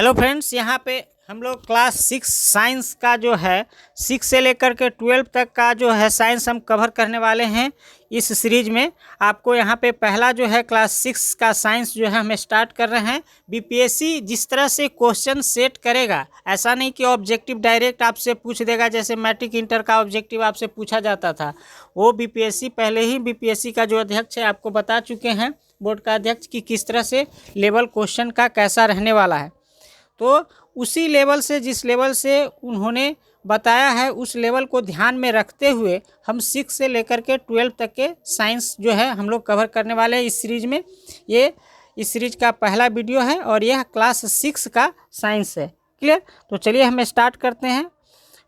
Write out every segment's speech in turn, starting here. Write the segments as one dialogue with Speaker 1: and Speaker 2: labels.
Speaker 1: Hello friends, यहाँ पे हम लोग क्लास 6 साइंस का जो है 6 से लेकर के 12 तक का जो है साइंस हम कवर करने वाले हैं इस सीरीज में। आपको यहाँ पे पहला जो है क्लास 6 का साइंस जो है हम स्टार्ट कर रहे हैं। बीपीएससी जिस तरह से क्वेश्चन सेट करेगा, ऐसा नहीं कि ऑब्जेक्टिव डायरेक्ट आपसे पूछ देगा जैसे मैट्रिक इंटर का ऑब्जेक्टिव आपसे पूछा जाता था। वो बीपीएससी पहले ही बीपीएससी का जो अध्यक्ष है आपको बता चुके हैं, बोर्ड का अध्यक्ष, कि किस तरह से लेवल क्वेश्चन का कैसा रहने वाला है। तो उसी लेवल से, जिस लेवल से उन्होंने बताया है, उस लेवल को ध्यान में रखते हुए हम 6 से लेकर के 12 तक के साइंस जो है हम लोग कवर करने वाले हैं इस सीरीज में। ये इस सीरीज का पहला वीडियो है और यह क्लास 6 का साइंस है। क्लियर? तो चलिए हम स्टार्ट करते हैं।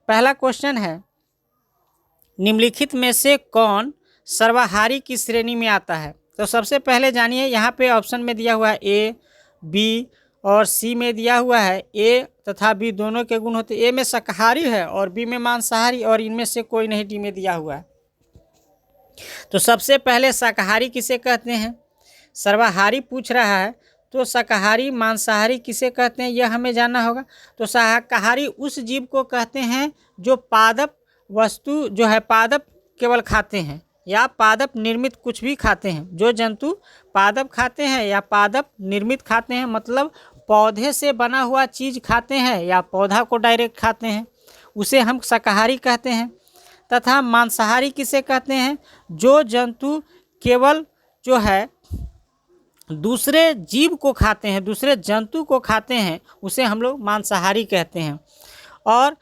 Speaker 1: पहला क्वेश्चन है, निम्नलिखित में से कौन सर्वाहारी की श्रेणी में आता है? तो सबसे पहले जानिए, यहाँ पे ऑप्शन में दिया हुआ है ए, बी और सी में दिया हुआ है ए तथा बी दोनों के गुण होते हैं। ए में शाकाहारी है और बी में मांसाहारी, और इनमें से कोई नहीं डी में दिया हुआ है। तो सबसे पहले शाकाहारी किसे कहते हैं? सर्वाहारी पूछ रहा है, तो शाकाहारी मांसाहारी किसे कहते हैं यह हमें जानना होगा। तो शाकाहारी उस जीव को कहते हैं जो पादप वस्तु जो है पादप केवल खाते हैं या पादप निर्मित कुछ भी खाते हैं। जो जंतु पादप खाते हैं या पादप निर्मित खाते हैं, मतलब पौधे से बना हुआ चीज़ खाते हैं या पौधा को डायरेक्ट खाते हैं, उसे हम शाकाहारी कहते हैं। तथा मांसाहारी किसे कहते हैं? जो जंतु केवल जो है दूसरे जीव को खाते हैं, दूसरे जंतु को खाते हैं, उसे हम लोग मांसाहारी कहते हैं। और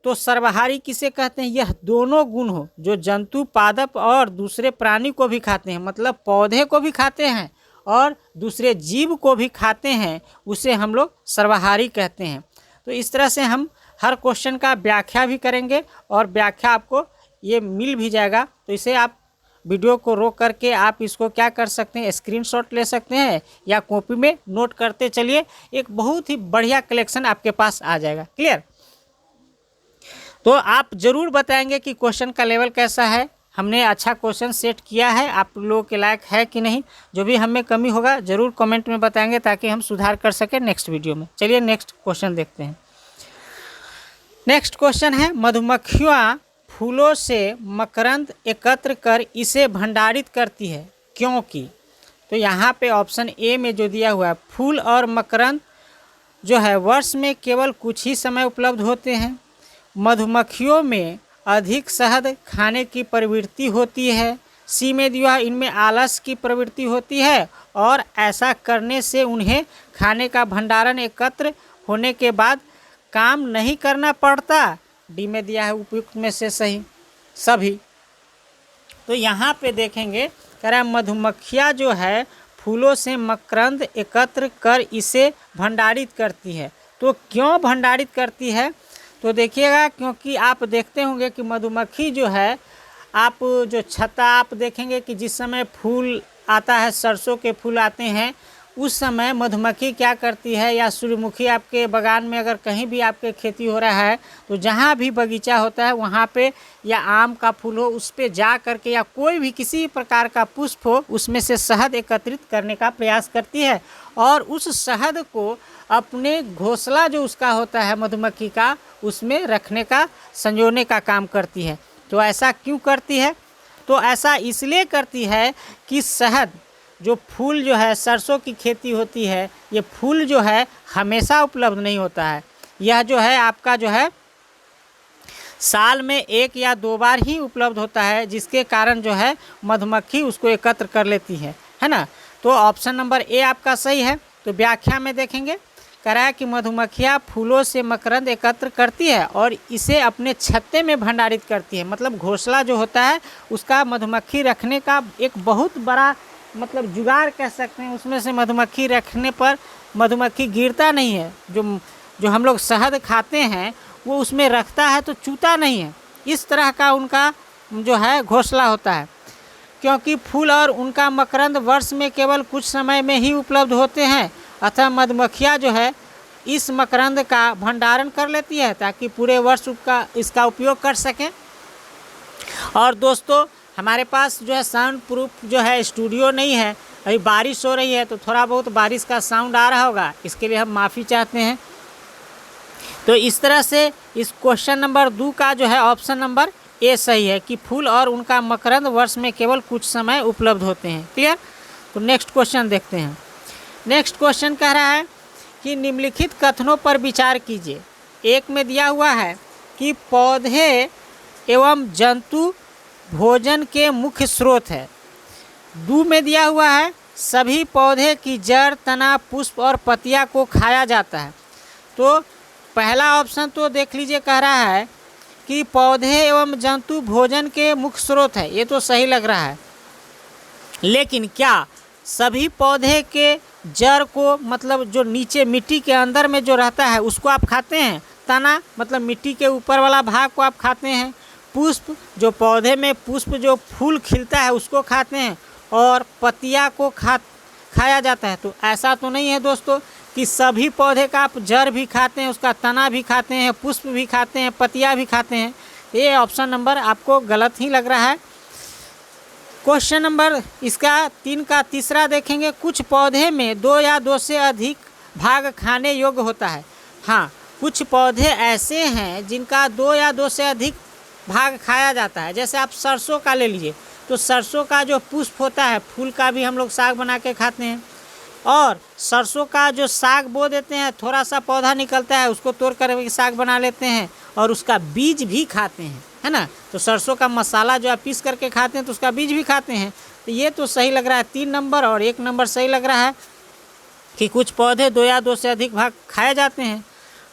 Speaker 1: तो सर्वाहारी किसे कहते हैं? यह दोनों गुण हो, जो जंतु पादप और दूसरे प्राणी को भी खाते हैं, मतलब पौधे को भी खाते हैं और दूसरे जीव को भी खाते हैं, उसे हम लोग सर्वाहारी कहते हैं। तो इस तरह से हम हर क्वेश्चन का व्याख्या भी करेंगे और व्याख्या आपको ये मिल भी जाएगा। तो इसे आप वीडियो को रोक करके आप इसको क्या कर सकते हैं, स्क्रीनशॉट ले सकते हैं या कॉपी में नोट करते चलिए। एक बहुत ही बढ़िया कलेक्शन आपके पास आ जाएगा। क्लियर? तो आप ज़रूर बताएंगे कि क्वेश्चन का लेवल कैसा है, हमने अच्छा क्वेश्चन सेट किया है, आप लोगों के लायक है कि नहीं। जो भी हमें कमी होगा ज़रूर कमेंट में बताएंगे ताकि हम सुधार कर सकें नेक्स्ट वीडियो में। चलिए नेक्स्ट क्वेश्चन देखते हैं। नेक्स्ट क्वेश्चन है, मधुमक्खियाँ फूलों से मकरंद एकत्र कर इसे भंडारित करती है क्योंकि? तो यहाँ पे ऑप्शन ए में जो दिया हुआ है, फूल और मकरंद जो है वर्ष में केवल कुछ ही समय उपलब्ध होते हैं। मधुमक्खियों में अधिक शहद खाने की प्रवृत्ति होती है। सी में दिया है, इनमें आलस की प्रवृत्ति होती है और ऐसा करने से उन्हें खाने का भंडारण एकत्र होने के बाद काम नहीं करना पड़ता। डी में दिया है उपयुक्त में से सही सभी। तो यहाँ पे देखेंगे, कह रहा है मधुमक्खियाँ जो है फूलों से मकरंद एकत्र कर इसे भंडारित करती है। तो क्यों भंडारित करती है? तो देखिएगा, क्योंकि आप देखते होंगे कि मधुमक्खी जो है, आप जो छत्ता आप देखेंगे कि जिस समय फूल आता है, सरसों के फूल आते हैं, उस समय मधुमक्खी क्या करती है, या सूर्यमुखी आपके बागान में अगर कहीं भी आपके खेती हो रहा है, तो जहाँ भी बगीचा होता है वहाँ पे, या आम का फूल हो उस पे जा करके, या कोई भी किसी प्रकार का पुष्प हो, उसमें से शहद एकत्रित करने का प्रयास करती है और उस शहद को अपने घोंसला जो उसका होता है मधुमक्खी का, उसमें रखने का, संजोने का काम करती है। तो ऐसा क्यों करती है? तो ऐसा इसलिए करती है कि शहद जो फूल जो है, सरसों की खेती होती है, ये फूल जो है हमेशा उपलब्ध नहीं होता है। यह जो है आपका जो है साल में 1 या 2 बार ही उपलब्ध होता है, जिसके कारण जो है मधुमक्खी उसको एकत्र कर लेती है ना। तो ऑप्शन नंबर ए आपका सही है। तो व्याख्या में देखेंगे, कह रहा है कि मधुमक्खियाँ फूलों से मकरंद एकत्र करती है और इसे अपने छत्ते में भंडारित करती है। मतलब घोंसला जो होता है उसका मधुमक्खी रखने का एक बहुत बड़ा मतलब जुगाड़ कह सकते हैं। उसमें से मधुमक्खी रखने पर मधुमक्खी गिरता नहीं है। जो हम लोग शहद खाते हैं वो उसमें रखता है तो चूता नहीं है। इस तरह का उनका जो है घोंसला होता है। क्योंकि फूल और उनका मकरंद वर्ष में केवल कुछ समय में ही उपलब्ध होते हैं, अतः मधुमक्खियाँ जो है इस मकरंद का भंडारण कर लेती है ताकि पूरे वर्ष इसका उपयोग कर सकें। और दोस्तों, हमारे पास जो है साउंड प्रूफ जो है स्टूडियो नहीं है, अभी बारिश हो रही है तो थोड़ा बहुत बारिश का साउंड आ रहा होगा, इसके लिए हम माफ़ी चाहते हैं। तो इस तरह से इस क्वेश्चन नंबर 2 का जो है ऑप्शन नंबर ए सही है कि फूल और उनका मकरंद वर्ष में केवल कुछ समय उपलब्ध होते हैं। क्लियर। तो नेक्स्ट क्वेश्चन देखते हैं। नेक्स्ट क्वेश्चन कह रहा है कि निम्नलिखित कथनों पर विचार कीजिए। एक में दिया हुआ है कि पौधे एवं जंतु भोजन के मुख्य स्रोत है। 2 में दिया हुआ है सभी पौधे की जड़, तना, पुष्प और पत्तियां को खाया जाता है। तो पहला ऑप्शन तो देख लीजिए, कह रहा है कि पौधे एवं जंतु भोजन के मुख्य स्रोत है, ये तो सही लग रहा है। लेकिन क्या सभी पौधे के जड़ को, मतलब जो नीचे मिट्टी के अंदर में जो रहता है उसको आप खाते हैं? तना मतलब मिट्टी के ऊपर वाला भाग को आप खाते हैं? पुष्प जो पौधे में पुष्प जो फूल खिलता है उसको खाते हैं? और पत्तियां को खाया जाता है? तो ऐसा तो नहीं है दोस्तों कि सभी पौधे का आप जड़ भी खाते हैं, उसका तना भी खाते हैं, पुष्प भी खाते हैं, पत्तियां भी खाते हैं। ये ऑप्शन नंबर आपको गलत ही लग रहा है। क्वेश्चन नंबर इसका 3 का तीसरा देखेंगे। कुछ पौधे में 2 या 2 से अधिक भाग खाने योग्य होता है। हाँ, कुछ पौधे ऐसे हैं जिनका 2 या 2 से अधिक भाग खाया जाता है। जैसे आप सरसों का ले लीजिए, तो सरसों का जो पुष्प होता है, फूल का भी हम लोग साग बना के खाते हैं। और सरसों का जो साग बो देते हैं, थोड़ा सा पौधा निकलता है, उसको तोड़ कर साग बना लेते हैं और उसका बीज भी खाते हैं, है ना। तो सरसों का मसाला जो आप पीस करके खाते हैं तो उसका बीज भी खाते हैं। तो ये तो सही लग रहा है 3 नंबर, और 1 नंबर सही लग रहा है कि कुछ पौधे 2 या 2 से अधिक भाग खाए जाते हैं।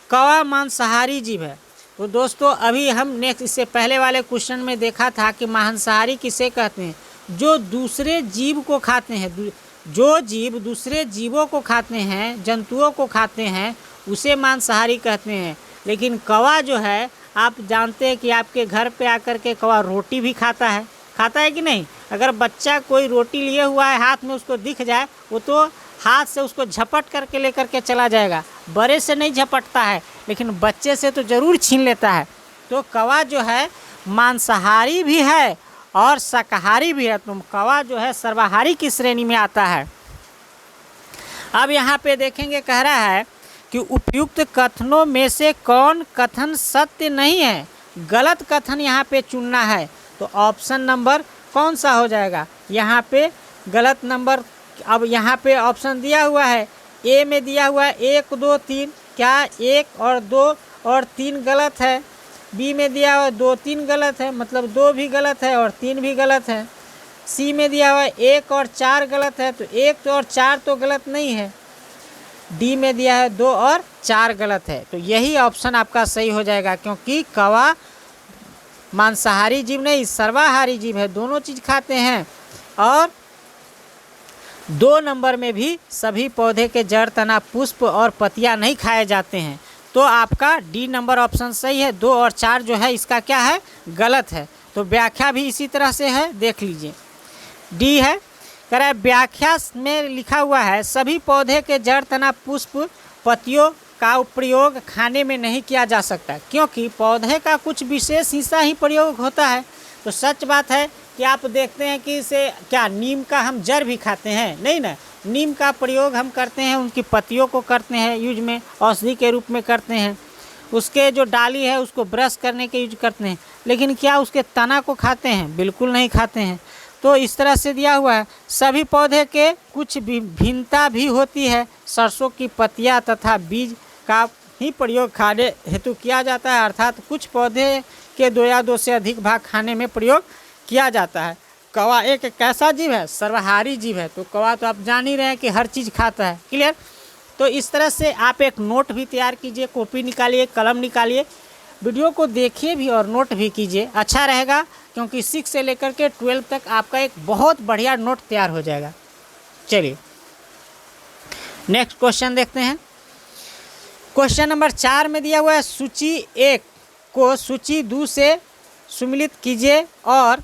Speaker 1: कौवा मांसाहारी जीव है। तो दोस्तों अभी हम नेक्स्ट इससे पहले वाले क्वेश्चन में देखा था कि मांसाहारी किसे कहते हैं? जो दूसरे जीव को खाते हैं, जो जीव दूसरे जीवों को खाते हैं, जंतुओं को खाते हैं, उसे मांसाहारी कहते हैं। लेकिन कौवा जो है, आप जानते हैं कि आपके घर पे आकर के कौवा रोटी भी खाता है कि नहीं? अगर बच्चा कोई रोटी लिए हुआ है हाथ में, उसको दिख जाए, वो तो हाथ से उसको झपट करके लेकर के चला जाएगा। बड़े से नहीं झपटता है, लेकिन बच्चे से तो ज़रूर छीन लेता है। तो कौवा जो है मांसाहारी भी है और शाकाहारी भी है। तो कौवा जो है सर्वाहारी की श्रेणी में आता है। अब यहाँ पे देखेंगे, कह रहा है कि उपयुक्त कथनों में से कौन कथन सत्य नहीं है? गलत कथन यहाँ पे चुनना है। तो ऑप्शन नंबर कौन सा हो जाएगा यहाँ पे? गलत नंबर। अब यहाँ पे ऑप्शन दिया हुआ है, ए में दिया हुआ है 1 2 3। क्या 1 और 2 और 3 गलत है? बी में दिया हुआ है 2 3 गलत है, मतलब 2 भी गलत है और 3 भी गलत है। सी में दिया हुआ है 1 और 4 गलत है, तो 1 और 4 तो गलत नहीं है। डी में दिया है 2 और 4 गलत है। तो यही ऑप्शन आपका सही हो जाएगा, क्योंकि कौवा मांसाहारी जीव नहीं, सर्वाहारी जीव है, दोनों चीज़ खाते हैं। और 2 नंबर में भी सभी पौधे के जड़, तना, पुष्प और पत्तियां नहीं खाए जाते हैं। तो आपका डी नंबर ऑप्शन सही है। 2 और 4 जो है इसका क्या है? गलत है। तो व्याख्या भी इसी तरह से है, देख लीजिए। डी है, कह रहा है व्याख्या में लिखा हुआ है सभी पौधे के जड़, तना, पुष्प, पत्तियों का प्रयोग खाने में नहीं किया जा सकता, क्योंकि पौधे का कुछ विशेष हिस्सा ही प्रयोग होता है। तो सच बात है कि आप देखते हैं कि इसे क्या नीम का हम जड़ भी खाते हैं? नहीं ना, नीम का प्रयोग हम करते हैं, उनकी पत्तियों को करते हैं यूज में, औषधि के रूप में करते हैं। उसके जो डाली है उसको ब्रश करने के यूज करते हैं। लेकिन क्या उसके तना को खाते हैं? बिल्कुल नहीं खाते हैं। तो इस तरह से दिया हुआ है सभी पौधे के कुछ भिन्नता भी होती है। सरसों की पत्तियां तथा बीज का ही प्रयोग खाने हेतु किया जाता है, अर्थात कुछ पौधे के 2 या 2 से अधिक भाग खाने में प्रयोग किया जाता है। कौवा एक कैसा जीव है? सर्वाहारी जीव है। तो कौवा तो आप जान ही रहे हैं कि हर चीज़ खाता है। क्लियर। तो इस तरह से आप एक नोट भी तैयार कीजिए, कॉपी निकालिए, कलम निकालिए, वीडियो को देखिए भी और नोट भी कीजिए, अच्छा रहेगा, क्योंकि 6 से लेकर के 12 तक आपका एक बहुत बढ़िया नोट तैयार हो जाएगा। चलिए नेक्स्ट क्वेश्चन देखते हैं। क्वेश्चन नंबर 4 में दिया हुआ है सूची 1 को सूची 2 से सम्मिलित कीजिए और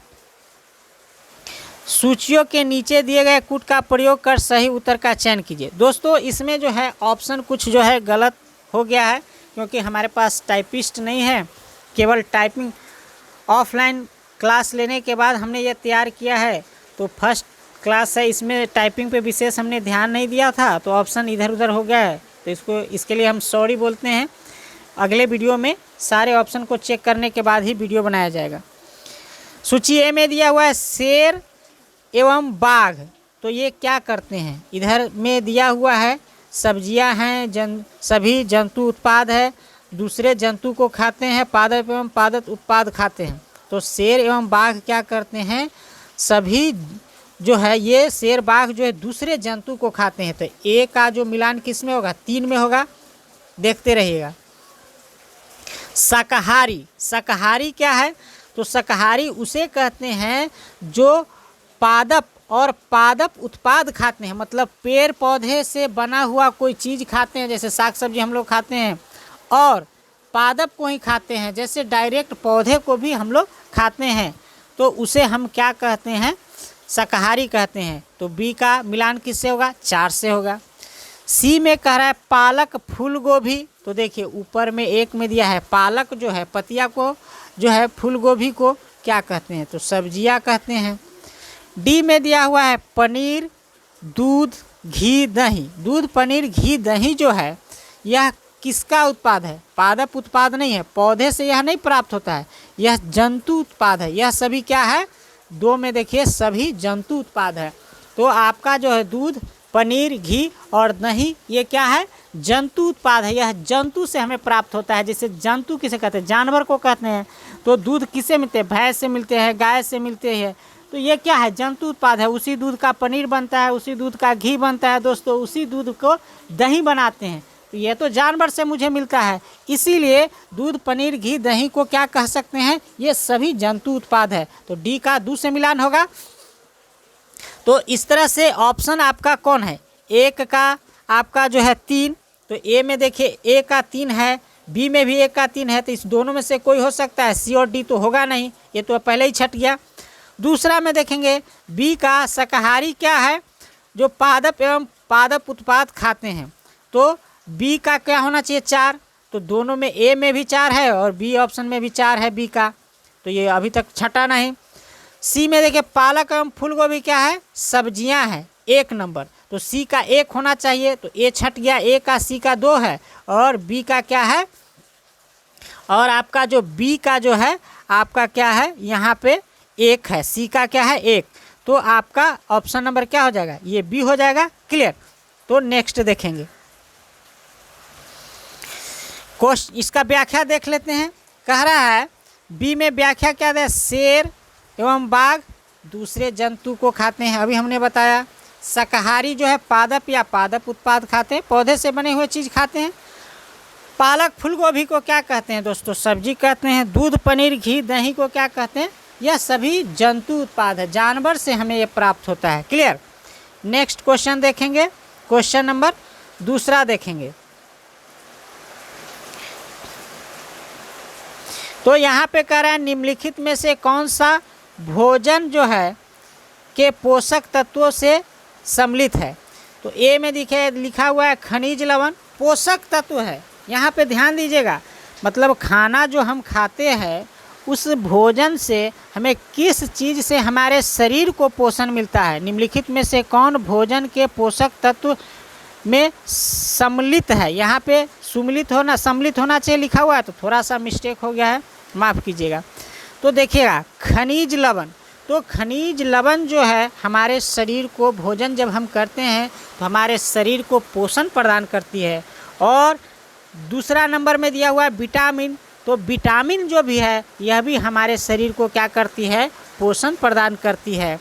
Speaker 1: सूचियों के नीचे दिए गए कूट का प्रयोग कर सही उत्तर का चयन कीजिए। दोस्तों इसमें जो है ऑप्शन कुछ जो है गलत हो गया है, क्योंकि हमारे पास टाइपिस्ट नहीं है, केवल टाइपिंग ऑफलाइन क्लास लेने के बाद हमने ये तैयार किया है। तो फर्स्ट क्लास है, इसमें टाइपिंग पे विशेष हमने ध्यान नहीं दिया था तो ऑप्शन इधर उधर हो गया है, तो इसके लिए हम सॉरी बोलते हैं। अगले वीडियो में सारे ऑप्शन को चेक करने के बाद ही वीडियो बनाया जाएगा। सूची ए में दिया हुआ है शेर एवं बाघ, तो ये क्या करते हैं? इधर में दिया हुआ है सब्जियां हैं, सभी जंतु उत्पाद है, दूसरे जंतु को खाते हैं, पादप एवं पादप उत्पाद खाते हैं। तो शेर एवं बाघ क्या करते हैं? सभी जो है ये शेर बाघ जो है दूसरे जंतु को खाते हैं। तो ए का जो मिलान किस में होगा? 3 में होगा, देखते रहिएगा। शाकाहारी, शाकाहारी क्या है? तो शाकाहारी उसे कहते हैं जो पादप और पादप उत्पाद खाते हैं, मतलब पेड़ पौधे से बना हुआ कोई चीज़ खाते हैं, जैसे साग सब्जी हम लोग खाते हैं, और पादप को ही खाते हैं, जैसे डायरेक्ट पौधे को भी हम लोग खाते हैं, तो उसे हम क्या कहते हैं? शाकाहारी कहते हैं। तो बी का मिलान किससे होगा? 4 से होगा। सी में कह रहा है पालक फूल गोभी, तो देखिए ऊपर में 1 में दिया है पालक जो है पतिया को जो है फूल गोभी को क्या कहते हैं? तो सब्जियां कहते हैं। डी में दिया हुआ है पनीर, दूध, घी, दही। दूध, पनीर, घी, दही जो है यह किसका उत्पाद है? पादप उत्पाद नहीं है, पौधे से यह नहीं प्राप्त होता है, यह जंतु उत्पाद है। यह सभी क्या है? 2 में देखिए सभी जंतु उत्पाद है। तो आपका जो है दूध, पनीर, घी और दही ये क्या है? जंतु उत्पाद है, यह जंतु से हमें प्राप्त होता है। जैसे जंतु किसे कहते हैं? जानवर को कहते हैं। तो दूध किससे मिलते हैं? भैंस से मिलते हैं, गाय से मिलते हैं। तो ये क्या है? जंतु उत्पाद है। उसी दूध का पनीर बनता है, उसी दूध का घी बनता है दोस्तों, उसी दूध को दही बनाते हैं। तो ये तो जानवर से मुझे मिलता है, इसीलिए दूध, पनीर, घी, दही को क्या कह सकते हैं? ये सभी जंतु उत्पाद है। तो डी का दू से मिलान होगा। तो इस तरह से ऑप्शन आपका कौन है? 1 का आपका जो है 3, तो ए में देखिए ए का 3 है, बी में भी 1 का 3 है, तो इस दोनों में से कोई हो सकता है। सी और डी तो होगा नहीं, ये तो पहले ही छट गया। दूसरा में देखेंगे बी का शाकाहारी क्या है? जो पादप एवं पादप उत्पाद खाते हैं। तो बी का क्या होना चाहिए? 4। तो दोनों में ए में भी 4 है और बी ऑप्शन में भी 4 है बी का, तो ये अभी तक छटा नहीं। सी में देखिए पालक एवं फूलगोभी क्या है? सब्जियां हैं, 1 नंबर, तो सी का 1 होना चाहिए, तो ए छट गया। ए का सी का 2 है और बी का क्या है? और आपका जो बी का जो है आपका क्या है? यहाँ पे 1 है, सी का क्या है? 1। तो आपका ऑप्शन नंबर क्या हो जाएगा? ये बी हो जाएगा। क्लियर? तो नेक्स्ट देखेंगे क्वेश्चन, इसका व्याख्या देख लेते हैं। कह रहा है बी में व्याख्या क्या है? शेर एवं बाघ दूसरे जंतु को खाते हैं, अभी हमने बताया। शाकाहारी जो है पादप या पादप उत्पाद खाते हैं, पौधे से बने हुए चीज़ खाते हैं। पालक फूलगोभी को क्या कहते हैं दोस्तों? सब्जी कहते हैं। दूध, पनीर, घी, दही को क्या कहते हैं? यह सभी जंतु उत्पाद है, जानवर से हमें ये प्राप्त होता है। क्लियर? नेक्स्ट क्वेश्चन देखेंगे, क्वेश्चन नंबर 2 देखेंगे। तो यहाँ पे कह रहा है निम्नलिखित में से कौन सा भोजन जो है के पोषक तत्वों से सम्मिलित है? तो ए में लिखा हुआ है खनिज लवण, पोषक तत्व है। यहाँ पे ध्यान दीजिएगा, मतलब खाना जो हम खाते हैं उस भोजन से हमें किस चीज़ से हमारे शरीर को पोषण मिलता है। निम्नलिखित में से कौन भोजन के पोषक तत्व में सम्मिलित है? यहाँ पे सम्मिलित होना चाहिए लिखा हुआ है, तो थोड़ा सा मिस्टेक हो गया है, माफ़ कीजिएगा। तो देखिएगा खनिज लवण, तो खनिज लवण जो है हमारे शरीर को, भोजन जब हम करते हैं तो हमारे शरीर को पोषण प्रदान करती है। और दूसरा नंबर में दिया हुआ है विटामिन, तो विटामिन जो भी है यह भी हमारे शरीर को क्या करती है? पोषण प्रदान करती है।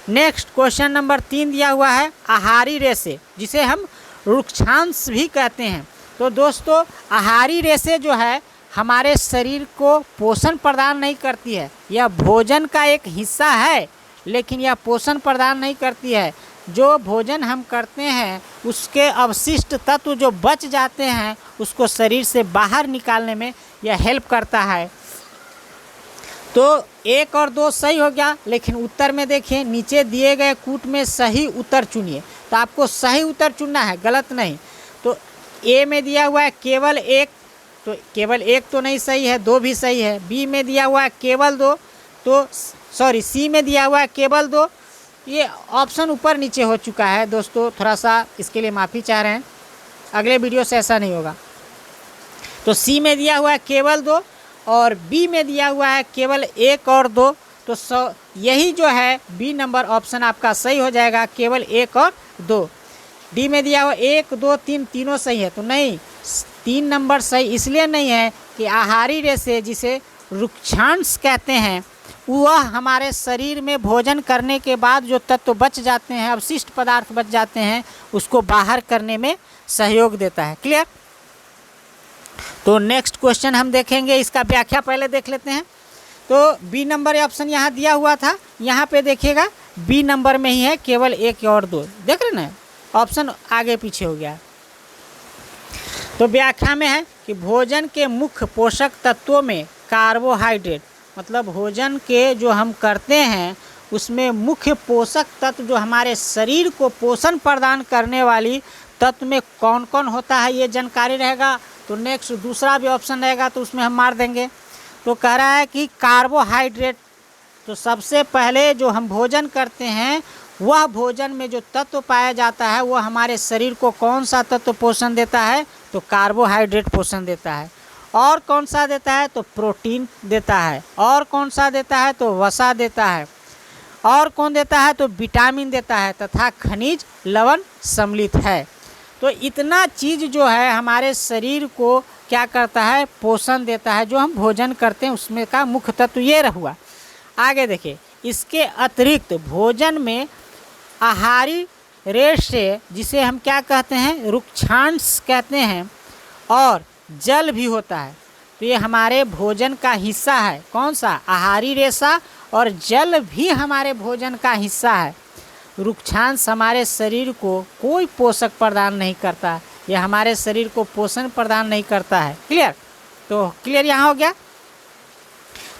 Speaker 1: नेक्स्ट क्वेश्चन नंबर 3 दिया हुआ है आहारी रेशे, जिसे हम रुक्षांश भी कहते हैं। तो दोस्तों आहारी रेशे जो है हमारे शरीर को पोषण प्रदान नहीं करती है, यह भोजन का एक हिस्सा है, लेकिन यह पोषण प्रदान नहीं करती है। जो भोजन हम करते हैं उसके अवशिष्ट तत्व जो बच जाते हैं उसको शरीर से बाहर निकालने में यह हेल्प करता है। तो 1 और 2 सही हो गया, लेकिन उत्तर में देखिए नीचे दिए गए कूट में सही उत्तर चुनिए। तो आपको सही उत्तर चुनना है, गलत नहीं। तो ए में दिया हुआ है केवल 1, तो केवल 1 तो नहीं सही है, 2 भी सही है। बी में दिया हुआ है केवल 2, तो सॉरी सी में दिया हुआ है केवल 2, ये ऑप्शन ऊपर नीचे हो चुका है दोस्तों, थोड़ा सा इसके लिए माफ़ी चाह रहे हैं, अगले वीडियो से ऐसा नहीं होगा। तो सी में दिया हुआ है केवल 2 और बी में दिया हुआ है केवल 1 और 2, तो यही जो है बी नंबर ऑप्शन आपका सही हो जाएगा, केवल 1 और 2। डी में दिया हुआ 1 2 3 तीनों सही है, तो नहीं, 3 नंबर सही इसलिए नहीं है कि आहारी रेशे जिसे रुक्षांश कहते हैं वह हमारे शरीर में भोजन करने के बाद जो तत्व बच जाते हैं, अवशिष्ट पदार्थ बच जाते हैं, उसको बाहर करने में सहयोग देता है। क्लियर? तो नेक्स्ट क्वेश्चन हम देखेंगे, इसका व्याख्या पहले देख लेते हैं। तो बी नंबर ऑप्शन यहाँ दिया हुआ था, यहाँ पे देखिएगा बी नंबर में ही है, केवल 1 और 2, देख रहे ना, ऑप्शन आगे पीछे हो गया। तो व्याख्या में है कि भोजन के मुख्य पोषक तत्वों में कार्बोहाइड्रेट, मतलब भोजन के जो हम करते हैं उसमें मुख्य पोषक तत्व जो हमारे शरीर को पोषण प्रदान करने वाली तत्व में कौन कौन होता है ये जानकारी रहेगा। तो नेक्स्ट दूसरा भी ऑप्शन रहेगा तो उसमें हम मार देंगे। तो कह रहा है कि कार्बोहाइड्रेट, तो सबसे पहले जो हम भोजन करते हैं वह भोजन में जो तत्व पाया जाता है वह हमारे शरीर को कौन सा तत्व पोषण देता है, तो कार्बोहाइड्रेट पोषण देता है। और कौन सा देता है, तो प्रोटीन देता है। और कौन सा देता है, तो वसा देता है। और कौन देता है, तो विटामिन देता है तथा खनिज लवण सम्मिलित है। तो इतना चीज़ जो है हमारे शरीर को क्या करता है, पोषण देता है, जो हम भोजन करते हैं उसमें का मुख्य तत्व ये हुआ। आगे देखिए, इसके अतिरिक्त भोजन में आहारी रेशे जिसे हम क्या कहते हैं, रुक्षांश कहते हैं, और जल भी होता है। तो ये हमारे भोजन का हिस्सा है। कौन सा, आहारी रेशा, और जल भी हमारे भोजन का हिस्सा है। रुक्षांश हमारे शरीर को कोई पोषक प्रदान नहीं करता, ये हमारे शरीर को पोषण प्रदान नहीं करता है। क्लियर? तो क्लियर यहाँ हो गया।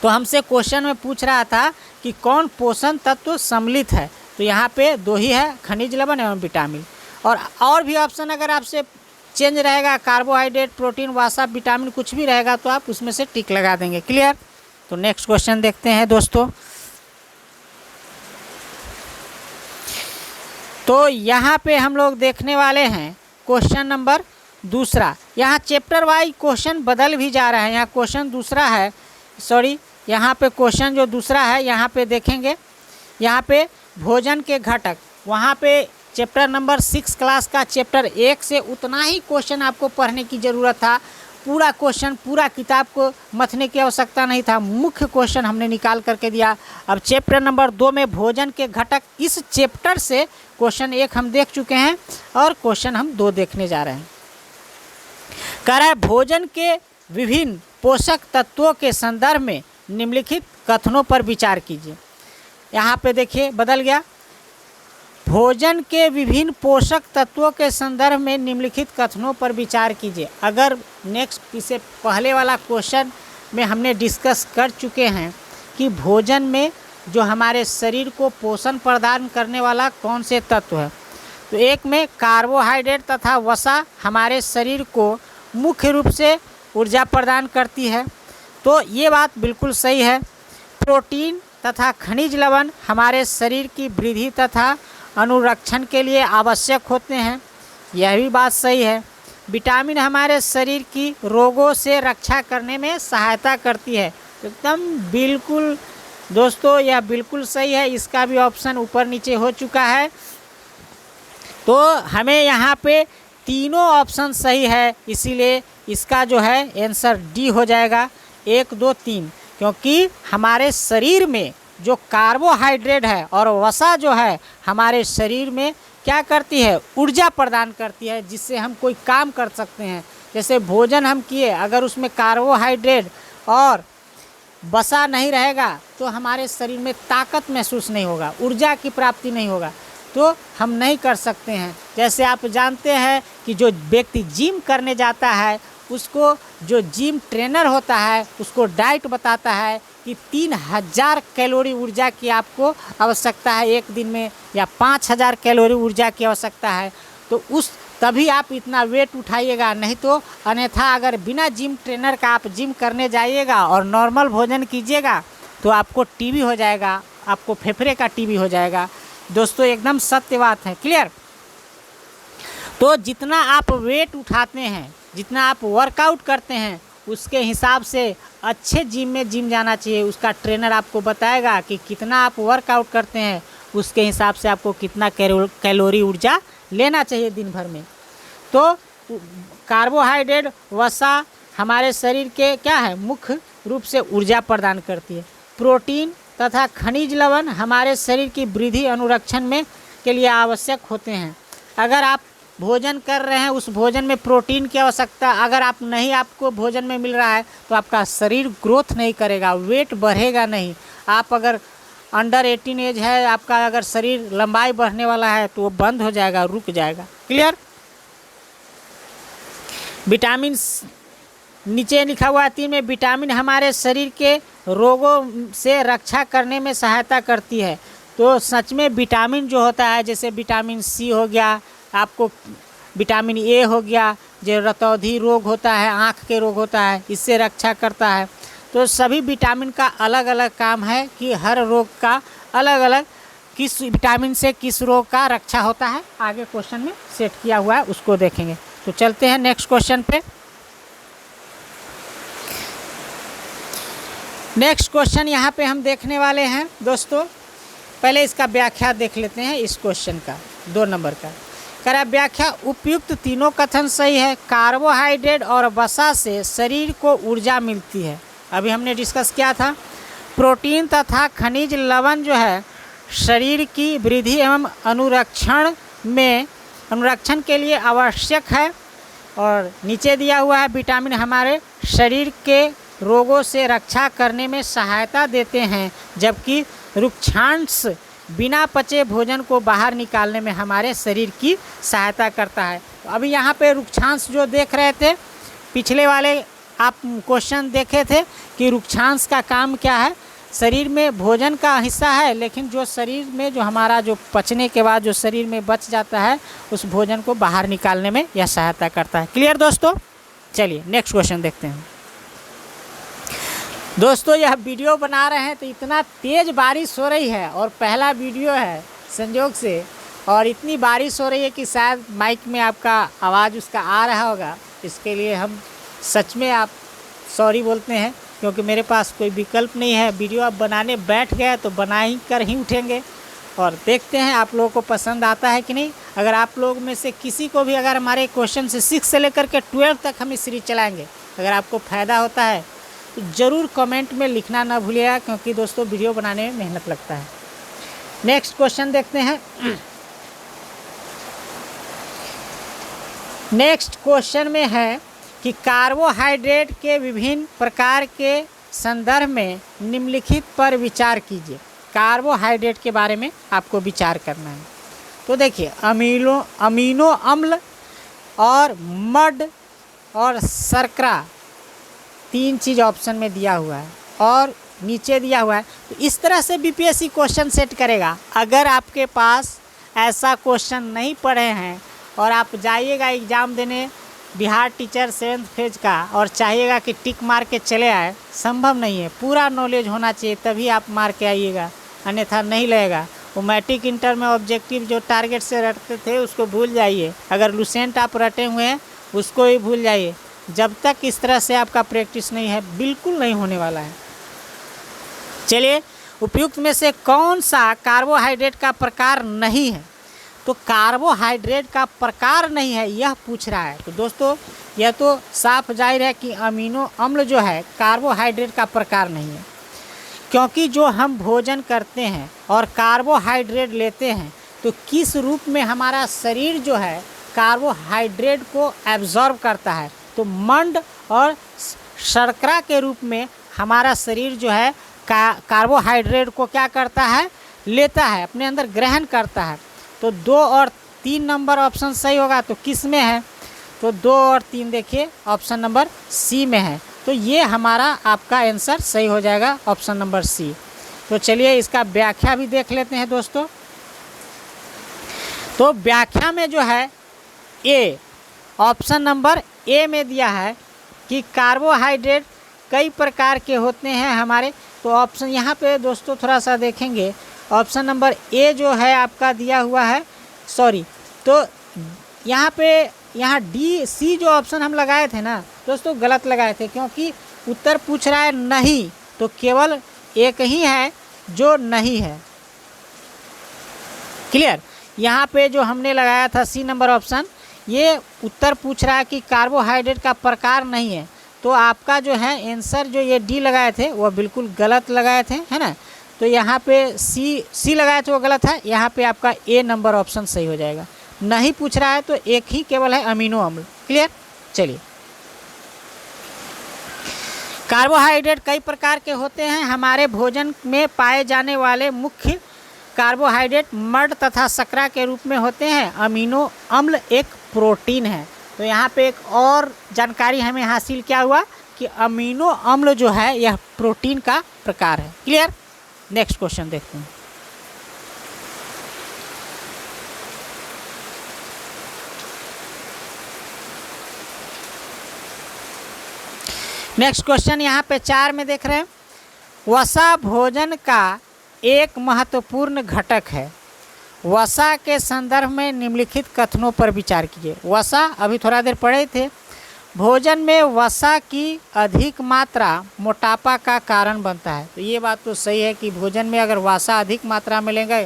Speaker 1: तो हमसे क्वेश्चन में पूछ रहा था कि कौन पोषण तत्व सम्मिलित है, तो यहाँ पे 2 ही है, खनिज लवण एवं विटामिन। और भी ऑप्शन अगर आपसे चेंज रहेगा, कार्बोहाइड्रेट, प्रोटीन, वसा, विटामिन कुछ भी रहेगा तो आप उसमें से टिक लगा देंगे। क्लियर? तो नेक्स्ट क्वेश्चन देखते हैं दोस्तों। तो यहाँ पे हम लोग देखने वाले हैं क्वेश्चन नंबर दूसरा। यहाँ चैप्टर वाइज क्वेश्चन बदल भी जा रहा है। यहाँ क्वेश्चन दूसरा है, सॉरी, यहाँ पे क्वेश्चन जो दूसरा है यहाँ पे देखेंगे, यहाँ पे भोजन के घटक, वहाँ पे चैप्टर नंबर 6 क्लास का चैप्टर 1 से उतना ही क्वेश्चन आपको पढ़ने की ज़रूरत था। पूरा क्वेश्चन, पूरा किताब को मथने की आवश्यकता नहीं था, मुख्य क्वेश्चन हमने निकाल करके दिया। अब चैप्टर नंबर 2 में भोजन के घटक, इस चैप्टर से क्वेश्चन 1 हम देख चुके हैं और क्वेश्चन हम 2 देखने जा रहे हैं। कह रहा है भोजन के विभिन्न पोषक तत्वों के संदर्भ में निम्नलिखित कथनों पर विचार कीजिए। यहाँ पे देखिए बदल गया, भोजन के विभिन्न पोषक तत्वों के संदर्भ में निम्नलिखित कथनों पर विचार कीजिए। अगर नेक्स्ट इससे पहले वाला क्वेश्चन में हमने डिस्कस कर चुके हैं कि भोजन में जो हमारे शरीर को पोषण प्रदान करने वाला कौन से तत्व है, तो एक में कार्बोहाइड्रेट तथा वसा हमारे शरीर को मुख्य रूप से ऊर्जा प्रदान करती है, तो ये बात बिल्कुल सही है। प्रोटीन तथा खनिज लवण हमारे शरीर की वृद्धि तथा अनुरक्षण के लिए आवश्यक होते हैं, यह भी बात सही है। विटामिन हमारे शरीर की रोगों से रक्षा करने में सहायता करती है, एकदम बिल्कुल दोस्तों यह बिल्कुल सही है। इसका भी ऑप्शन ऊपर नीचे हो चुका है, तो हमें यहाँ पे तीनों ऑप्शन सही है, इसीलिए इसका जो है आंसर डी हो जाएगा, 1 2 3। क्योंकि हमारे शरीर में जो कार्बोहाइड्रेट है और वसा जो है हमारे शरीर में क्या करती है, ऊर्जा प्रदान करती है, जिससे हम कोई काम कर सकते हैं। जैसे भोजन हम किए, अगर उसमें कार्बोहाइड्रेट और वसा नहीं रहेगा तो हमारे शरीर में ताकत महसूस नहीं होगा, ऊर्जा की प्राप्ति नहीं होगा, तो हम नहीं कर सकते हैं। जैसे आप जानते हैं कि जो व्यक्ति जिम करने जाता है उसको जो जिम ट्रेनर होता है उसको डाइट बताता है कि 3000 कैलोरी ऊर्जा की आपको आवश्यकता है एक दिन में, या 5000 कैलोरी ऊर्जा की आवश्यकता है, तो उस तभी आप इतना वेट उठाइएगा, नहीं तो अन्यथा अगर बिना जिम ट्रेनर का आप जिम करने जाइएगा और नॉर्मल भोजन कीजिएगा तो आपको टीबी हो जाएगा, आपको फेफड़े का टीबी हो जाएगा। दोस्तों एकदम सत्य बात है। क्लियर। तो जितना आप वेट उठाते हैं, जितना आप वर्कआउट करते हैं, उसके हिसाब से अच्छे जिम में जिम जाना चाहिए। उसका ट्रेनर आपको बताएगा कि कितना आप वर्कआउट करते हैं, उसके हिसाब से आपको कितना कैलोरी ऊर्जा लेना चाहिए दिन भर में। तो कार्बोहाइड्रेट वसा हमारे शरीर के क्या है, मुख्य रूप से ऊर्जा प्रदान करती है। प्रोटीन तथा खनिज लवण हमारे शरीर की वृद्धि अनुरक्षण में के लिए आवश्यक होते हैं। अगर आप भोजन कर रहे हैं, उस भोजन में प्रोटीन की आवश्यकता अगर आपको भोजन में मिल रहा है, तो आपका शरीर ग्रोथ नहीं करेगा, वेट बढ़ेगा नहीं। आप अगर अंडर 18 एज है, आपका अगर शरीर लंबाई बढ़ने वाला है, तो वो बंद हो जाएगा, रुक जाएगा। क्लियर। विटामिन नीचे लिखा हुआ है 3 में, विटामिन हमारे शरीर के रोगों से रक्षा करने में सहायता करती है। तो सच में विटामिन जो होता है, जैसे विटामिन सी हो गया, आपको विटामिन ए हो गया, जो रतौंधी रोग होता है, आँख के रोग होता है, इससे रक्षा करता है। तो सभी विटामिन का अलग अलग काम है कि हर रोग का अलग अलग किस विटामिन से किस रोग का रक्षा होता है, आगे क्वेश्चन में सेट किया हुआ है, उसको देखेंगे। तो चलते हैं नेक्स्ट क्वेश्चन पे। नेक्स्ट क्वेश्चन यहाँ पे हम देखने वाले हैं दोस्तों। पहले इसका व्याख्या देख लेते हैं, इस क्वेश्चन का 2 नंबर का। करा व्याख्या, उपयुक्त तीनों कथन सही है। कार्बोहाइड्रेट और वसा से शरीर को ऊर्जा मिलती है। अभी हमने डिस्कस किया था। प्रोटीन तथा खनिज लवण जो है शरीर की वृद्धि एवं अनुरक्षण के लिए आवश्यक है। और नीचे दिया हुआ है, विटामिन हमारे शरीर के रोगों से रक्षा करने में सहायता देते हैं, जबकि रुक्षांश बिना पचे भोजन को बाहर निकालने में हमारे शरीर की सहायता करता है। तो अभी यहाँ पे रुक्षांश जो देख रहे थे, पिछले वाले आप क्वेश्चन देखे थे कि रुक्षांश का काम क्या है, शरीर में भोजन का हिस्सा है, लेकिन जो शरीर में जो हमारा जो पचने के बाद जो शरीर में बच जाता है, उस भोजन को बाहर निकालने में यह सहायता करता है। क्लियर दोस्तों। चलिए नेक्स्ट क्वेश्चन देखते हैं। दोस्तों यह वीडियो बना रहे हैं तो इतना तेज़ बारिश हो रही है, और पहला वीडियो है संयोग से, और इतनी बारिश हो रही है कि शायद माइक में आपका आवाज़ उसका आ रहा होगा। इसके लिए हम सच में आप सॉरी बोलते हैं, क्योंकि मेरे पास कोई विकल्प नहीं है। वीडियो आप बनाने बैठ गए तो बना ही कर ही उठेंगे, और देखते हैं आप लोगों को पसंद आता है कि नहीं। अगर आप लोग में से किसी को भी अगर हमारे क्वेश्चन से 6 से लेकर के 12 तक हम इस सीरीज चलाएँगे, अगर आपको फ़ायदा होता है तो ज़रूर कमेंट में लिखना ना भूलिएगा, क्योंकि दोस्तों वीडियो बनाने में मेहनत लगता है। नेक्स्ट क्वेश्चन देखते हैं। नेक्स्ट क्वेश्चन में है कि कार्बोहाइड्रेट के विभिन्न प्रकार के संदर्भ में निम्नलिखित पर विचार कीजिए। कार्बोहाइड्रेट के बारे में आपको विचार करना है। तो देखिए, अमीनो अम्ल और मड और शर्करा 3 चीज़ ऑप्शन में दिया हुआ है, और नीचे दिया हुआ है। तो इस तरह से बीपीएससी क्वेश्चन सेट करेगा। अगर आपके पास ऐसा क्वेश्चन नहीं पढ़े हैं और आप जाइएगा एग्ज़ाम देने बिहार टीचर 7th फेज का, और चाहिएगा कि टिक मार के चले आए, संभव नहीं है। पूरा नॉलेज होना चाहिए, तभी आप मार के आइएगा, अन्यथा नहीं लगेगा। वो मैट्रिक इंटर में ऑब्जेक्टिव जो टारगेट से रटते थे उसको भूल जाइए। अगर लुसेंट आप रटे हुए हैं उसको ही भूल जाइए। जब तक इस तरह से आपका प्रैक्टिस नहीं है, बिल्कुल नहीं होने वाला है। चलिए, उपयुक्त में से कौन सा कार्बोहाइड्रेट का प्रकार नहीं है? तो कार्बोहाइड्रेट का प्रकार नहीं है यह पूछ रहा है। तो दोस्तों यह तो साफ जाहिर है कि अमीनो अम्ल जो है कार्बोहाइड्रेट का प्रकार नहीं है, क्योंकि जो हम भोजन करते हैं और कार्बोहाइड्रेट लेते हैं, तो किस रूप में हमारा शरीर जो है कार्बोहाइड्रेट को एब्जॉर्ब करता है। तो मंड और शर्करा के रूप में हमारा शरीर जो है कार्बोहाइड्रेट को क्या करता है, लेता है, अपने अंदर ग्रहण करता है। तो 2 और 3 नंबर ऑप्शन सही होगा। तो किस में है? तो 2 और 3 देखिए ऑप्शन नंबर सी में है। तो ये हमारा आपका आंसर सही हो जाएगा, ऑप्शन नंबर सी। तो चलिए इसका व्याख्या भी देख लेते हैं दोस्तों। तो व्याख्या में जो है ए, ऑप्शन नंबर ए में दिया है कि कार्बोहाइड्रेट कई प्रकार के होते हैं हमारे। तो ऑप्शन यहाँ पे दोस्तों थोड़ा सा देखेंगे, ऑप्शन नंबर ए जो है आपका दिया हुआ है, सॉरी, तो यहाँ डी सी जो ऑप्शन हम लगाए थे ना दोस्तों गलत लगाए थे, क्योंकि उत्तर पूछ रहा है नहीं, तो केवल एक ही है जो नहीं है। क्लियर। यहाँ पे जो हमने लगाया था सी नंबर ऑप्शन, ये उत्तर पूछ रहा है कि कार्बोहाइड्रेट का प्रकार नहीं है, तो आपका जो है आंसर जो ये डी लगाए थे वो बिल्कुल गलत लगाए थे, है ना। तो यहाँ पे सी लगाए थे वो गलत है, यहाँ पे आपका ए नंबर ऑप्शन सही हो जाएगा। नहीं पूछ रहा है तो एक ही केवल है अमीनो अम्ल। क्लियर। चलिए, कार्बोहाइड्रेट कई प्रकार के होते हैं। हमारे भोजन में पाए जाने वाले मुख्य कार्बोहाइड्रेट मड तथा शर्करा के रूप में होते हैं। अमीनो अम्ल एक प्रोटीन है। तो यहाँ पे एक और जानकारी हमें हासिल क्या हुआ कि अमीनो अम्ल जो है यह प्रोटीन का प्रकार है। क्लियर। नेक्स्ट क्वेश्चन देखते हैं। नेक्स्ट क्वेश्चन यहाँ पे 4 में देख रहे हैं। वसा भोजन का एक महत्वपूर्ण घटक है। वसा के संदर्भ में निम्नलिखित कथनों पर विचार कीजिए। वसा अभी थोड़ा देर पढ़े थे। भोजन में वसा की अधिक मात्रा मोटापा का कारण बनता है। तो ये बात तो सही है कि भोजन में अगर वसा अधिक मात्रा में लेंगे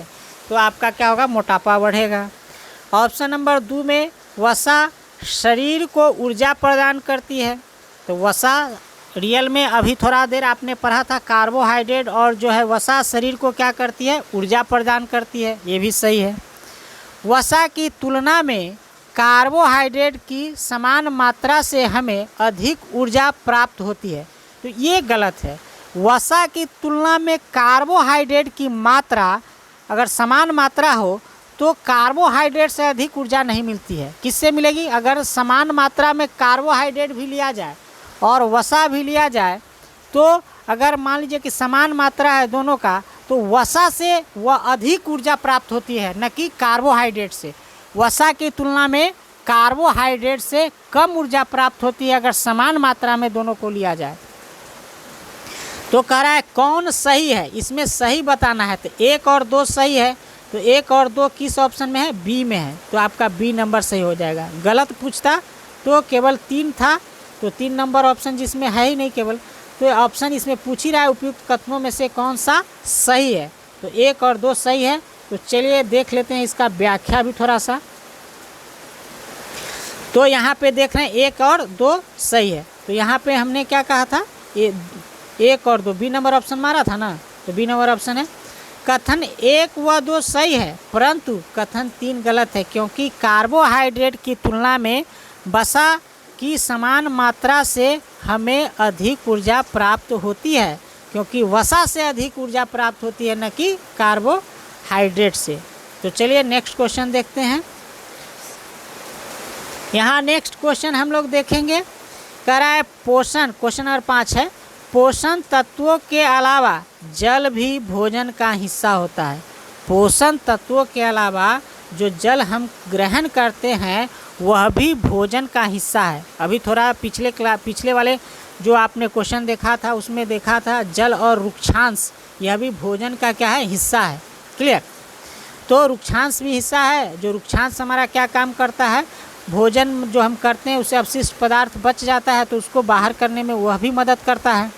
Speaker 1: तो आपका क्या होगा, मोटापा बढ़ेगा। ऑप्शन नंबर 2 में वसा शरीर को ऊर्जा प्रदान करती है। तो वसा रियल में अभी थोड़ा देर आपने पढ़ा था, कार्बोहाइड्रेट और जो है वसा शरीर को क्या करती है, ऊर्जा प्रदान करती है। ये भी सही है। वसा की तुलना में कार्बोहाइड्रेट की समान मात्रा से हमें अधिक ऊर्जा प्राप्त होती है। तो ये गलत है। वसा की तुलना में कार्बोहाइड्रेट की मात्रा अगर समान मात्रा हो तो कार्बोहाइड्रेट से अधिक ऊर्जा नहीं मिलती है। किससे मिलेगी? अगर समान मात्रा में कार्बोहाइड्रेट भी लिया जाए और वसा भी लिया जाए, तो अगर मान लीजिए कि समान मात्रा है दोनों का, तो वसा से वह अधिक ऊर्जा प्राप्त होती है, न कि कार्बोहाइड्रेट से। वसा की तुलना में कार्बोहाइड्रेट से कम ऊर्जा प्राप्त होती है अगर समान मात्रा में दोनों को लिया जाए। तो कह रहा है कौन सही है, इसमें सही बताना है। तो 1 और 2 सही है। तो 1 और 2 किस ऑप्शन में है? बी में है। तो आपका बी नंबर सही हो जाएगा। गलत पूछता तो केवल 3 था, तो 3 नंबर ऑप्शन जिसमें है ही नहीं केवल, तो ऑप्शन इसमें पूछ ही रहा है उपयुक्त कथनों में से कौन सा सही है। तो 1 और 2 सही है। तो चलिए देख लेते हैं इसका व्याख्या भी थोड़ा सा। तो यहाँ पे देख रहे हैं 1 और 2 सही है। तो यहाँ पे हमने क्या कहा था, 1 और 2 बी नंबर ऑप्शन मारा था ना, तो बी नंबर ऑप्शन है। कथन 1 व 2 सही है, परंतु कथन 3 गलत है, क्योंकि कार्बोहाइड्रेट की तुलना में वसा की समान मात्रा से हमें अधिक ऊर्जा प्राप्त होती है, क्योंकि वसा से अधिक ऊर्जा प्राप्त होती है, न कि कार्बोहाइड्रेट से। तो चलिए नेक्स्ट क्वेश्चन देखते हैं। यहाँ नेक्स्ट क्वेश्चन हम लोग देखेंगे, कह रहा है पोषण, क्वेश्चन नंबर 5 है। पोषण तत्वों के अलावा जल भी भोजन का हिस्सा होता है। पोषण तत्वों के अलावा जो जल हम ग्रहण करते हैं वह भी भोजन का हिस्सा है। अभी थोड़ा पिछले वाले जो आपने क्वेश्चन देखा था उसमें देखा था जल और रुक्षांश, यह भी भोजन का क्या है, हिस्सा है। क्लियर। तो रुक्षांश भी हिस्सा है। जो रुक्षांश हमारा क्या काम करता है, भोजन जो हम करते हैं उससे अपशिष्ट पदार्थ बच जाता है तो उसको बाहर करने में वह भी मदद करता है।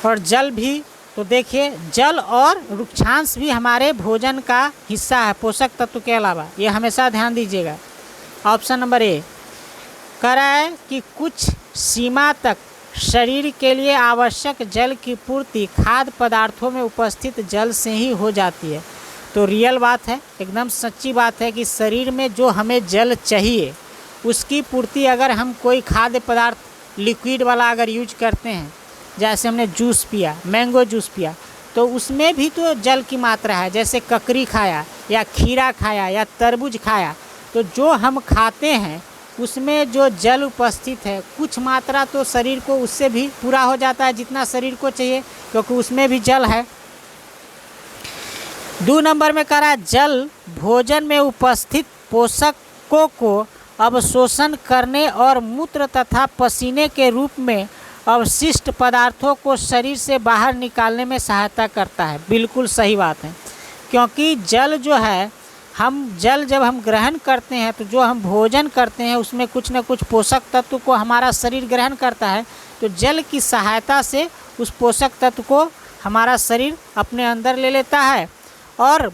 Speaker 1: और जल भी, तो देखिए जल और रुक्षांश भी हमारे भोजन का हिस्सा है पोषक तत्व के अलावा। ये हमेशा ध्यान दीजिएगा। ऑप्शन नंबर ए कह रहा है कि कुछ सीमा तक शरीर के लिए आवश्यक जल की पूर्ति खाद्य पदार्थों में उपस्थित जल से ही हो जाती है। तो रियल बात है, एकदम सच्ची बात है कि शरीर में जो हमें जल चाहिए उसकी पूर्ति अगर हम कोई खाद्य पदार्थ लिक्विड वाला अगर यूज करते हैं, जैसे हमने जूस पिया, मैंगो जूस पिया, तो उसमें भी तो जल की मात्रा है। जैसे ककड़ी खाया या खीरा खाया या तरबूज खाया, तो जो हम खाते हैं उसमें जो जल उपस्थित है कुछ मात्रा तो शरीर को उससे भी पूरा हो जाता है जितना शरीर को चाहिए, क्योंकि उसमें भी जल है। 2 नंबर में कह रहा है जल भोजन में उपस्थित पोषकों को अवशोषण करने और मूत्र तथा पसीने के रूप में अवशिष्ट पदार्थों को शरीर से बाहर निकालने में सहायता करता है। बिल्कुल सही बात है, क्योंकि जल जो है, जल जब हम ग्रहण करते हैं तो जो हम भोजन करते हैं उसमें कुछ न कुछ पोषक तत्व को हमारा शरीर ग्रहण करता है। तो जल की सहायता से उस पोषक तत्व को हमारा शरीर अपने अंदर ले लेता है और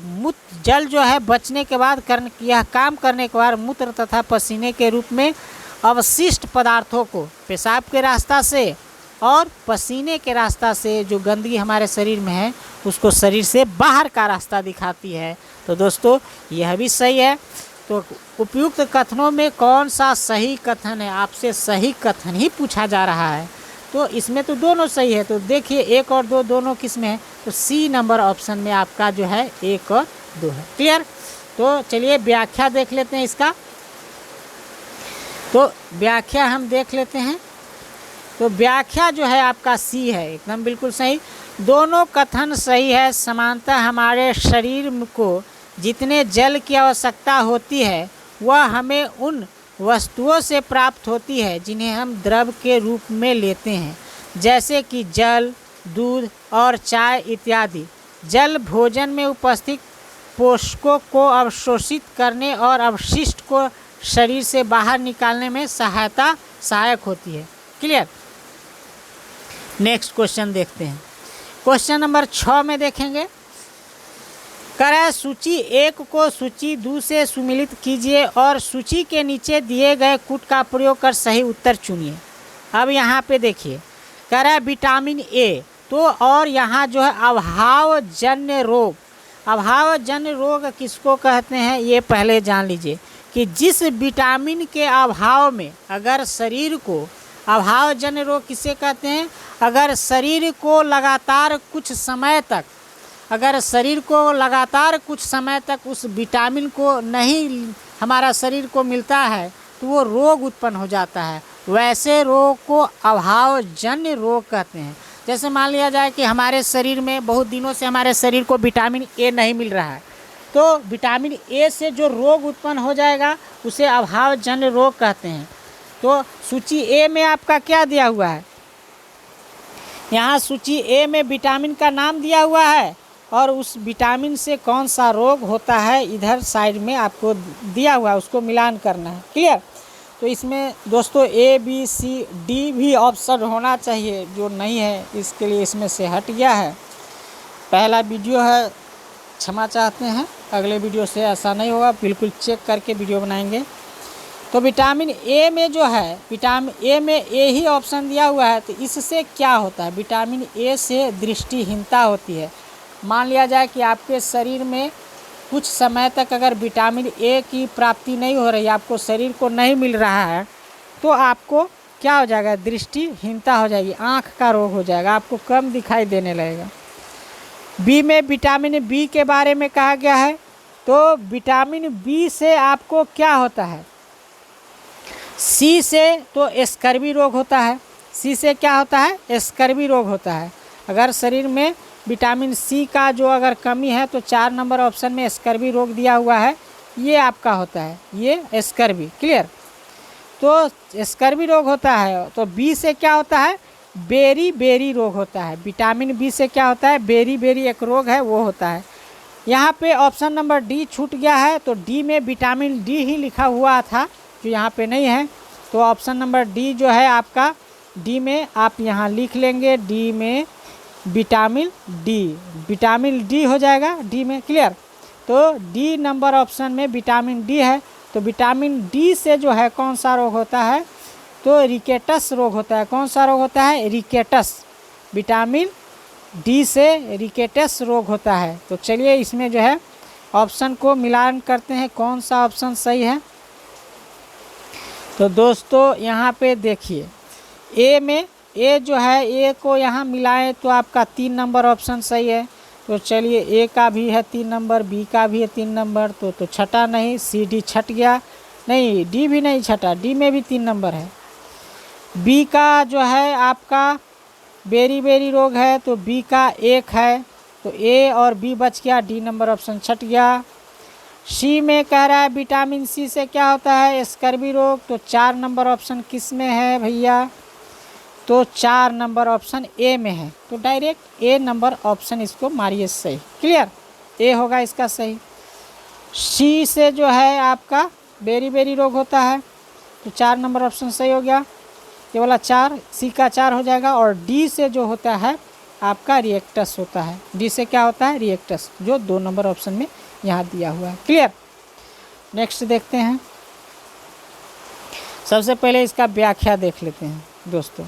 Speaker 1: जल जो है बचने के बाद यह काम करने के बाद मूत्र तथा पसीने के रूप में अवशिष्ट पदार्थों को पेशाब के रास्ता से और पसीने के रास्ता से जो गंदगी हमारे शरीर में है उसको शरीर से बाहर का रास्ता दिखाती है। तो दोस्तों यह भी सही है। तो उपयुक्त कथनों में कौन सा सही कथन है? आपसे सही कथन ही पूछा जा रहा है। तो इसमें तो दोनों सही है। तो देखिए 1 और 2 दोनों किस में है? तो सी नंबर ऑप्शन में आपका जो है 1 और 2 है। क्लियर? तो चलिए व्याख्या देख लेते हैं इसका। तो व्याख्या हम देख लेते हैं। तो व्याख्या जो है आपका सी है, एकदम बिल्कुल सही। दोनों कथन सही है। समानतः हमारे शरीर को जितने जल की आवश्यकता होती है वह हमें उन वस्तुओं से प्राप्त होती है जिन्हें हम द्रव के रूप में लेते हैं, जैसे कि जल, दूध और चाय इत्यादि। जल भोजन में उपस्थित पोषकों को अवशोषित करने और अवशिष्ट को शरीर से बाहर निकालने में सहायक होती है। क्लियर? नेक्स्ट क्वेश्चन देखते हैं। क्वेश्चन नंबर 6 में देखेंगे। करें सूची 1 को सूची 2 से सुमिलित कीजिए और सूची के नीचे दिए गए कूट का प्रयोग कर सही उत्तर चुनिए। अब यहाँ पे देखिए, करें विटामिन ए, तो और यहाँ जो है अभावजन्य रोग। अभावजन्य रोग किसको कहते हैं ये पहले जान लीजिए कि जिस विटामिन के अभाव में अगर शरीर को, अभावजन्य रोग किसे कहते हैं? अगर शरीर को लगातार कुछ समय तक उस विटामिन को नहीं हमारा शरीर को मिलता है तो वो रोग उत्पन्न हो जाता है। वैसे रोग को अभावजन्य रोग कहते हैं। जैसे मान लिया जाए कि हमारे शरीर में बहुत दिनों से हमारे शरीर को विटामिन ए नहीं मिल रहा है, तो विटामिन ए से जो रोग उत्पन्न हो जाएगा उसे अभावजन्य रोग कहते हैं। तो सूची ए में आपका क्या दिया हुआ है? यहाँ सूची ए में विटामिन का नाम दिया हुआ है और उस विटामिन से कौन सा रोग होता है इधर साइड में आपको दिया हुआ है, उसको मिलान करना है। क्लियर? तो इसमें दोस्तों ए बी सी डी भी ऑप्शन होना चाहिए, जो नहीं है इसके लिए इसमें से हट गया है। पहला वीडियो है, क्षमा चाहते हैं, अगले वीडियो से ऐसा नहीं होगा, बिल्कुल चेक करके वीडियो बनाएंगे। तो विटामिन ए में जो है, विटामिन ए में ए ही ऑप्शन दिया हुआ है। तो इससे क्या होता है? विटामिन ए से दृष्टिहीनता होती है। मान लिया जाए कि आपके शरीर में कुछ समय तक अगर विटामिन ए की प्राप्ति नहीं हो रही, आपको शरीर को नहीं मिल रहा है, तो आपको क्या हो जाएगा? दृष्टिहीनता हो जाएगी, आँख का रोग हो जाएगा, आपको कम दिखाई देने लगेगा। बी में विटामिन बी के बारे में कहा गया है। तो विटामिन बी से आपको क्या होता है? सी से तो स्कर्वी रोग होता है। सी से क्या होता है? स्कर्वी रोग होता है। अगर शरीर में विटामिन सी का जो अगर कमी है तो 4 नंबर ऑप्शन में स्कर्वी रोग दिया हुआ है, ये आपका होता है, ये स्कर्वी। क्लियर? तो स्कर्वी रोग होता है। तो बी से क्या होता है? बेरी रोग होता है। विटामिन बी से क्या होता है? बेरी एक रोग है, वो होता है। यहाँ पे ऑप्शन नंबर डी छूट गया है। तो डी में विटामिन डी ही लिखा हुआ था जो यहाँ पे नहीं है। तो ऑप्शन नंबर डी जो है आपका, डी में आप यहाँ लिख लेंगे, डी में विटामिन डी हो जाएगा डी में। क्लियर? तो डी नंबर ऑप्शन में विटामिन डी है। तो विटामिन डी से जो है कौन सा रोग होता है? तो रिकेटस रोग होता है। कौन सा रोग होता है? रिकेटस। विटामिन डी से रिकेटस रोग होता है। तो चलिए इसमें जो है ऑप्शन को मिलान करते हैं, कौन सा ऑप्शन सही है। तो दोस्तों यहाँ पे देखिए, ए में, ए जो है, ए को यहाँ मिलाएं तो आपका 3 नंबर ऑप्शन सही है। तो चलिए ए का भी है 3 नंबर, बी का भी है 3 नंबर, तो छटा नहीं, सी डी छट गया, नहीं डी भी नहीं छटा, डी में भी 3 नंबर है। बी का जो है आपका बेरी रोग है, तो बी का 1 है, तो ए और बी बच गया, डी नंबर ऑप्शन छट गया। सी में कह रहा है विटामिन सी से क्या होता है? स्कर्वी रोग। तो 4 नंबर ऑप्शन किस में है भैया? तो 4 नंबर ऑप्शन ए में है, तो डायरेक्ट ए नंबर ऑप्शन इसको मारिए सही। क्लियर, ए होगा इसका सही। सी से जो है आपका बेरी रोग होता है, तो 4 नंबर ऑप्शन सही हो गया, ये वाला 4, सी का 4 हो जाएगा। और डी से जो होता है आपका रिएक्टस होता है, डी से क्या होता है रिएक्टस, जो 2 नंबर ऑप्शन में यहाँ दिया हुआ है। क्लियर, नेक्स्ट देखते हैं। सबसे पहले इसका व्याख्या देख लेते हैं दोस्तों।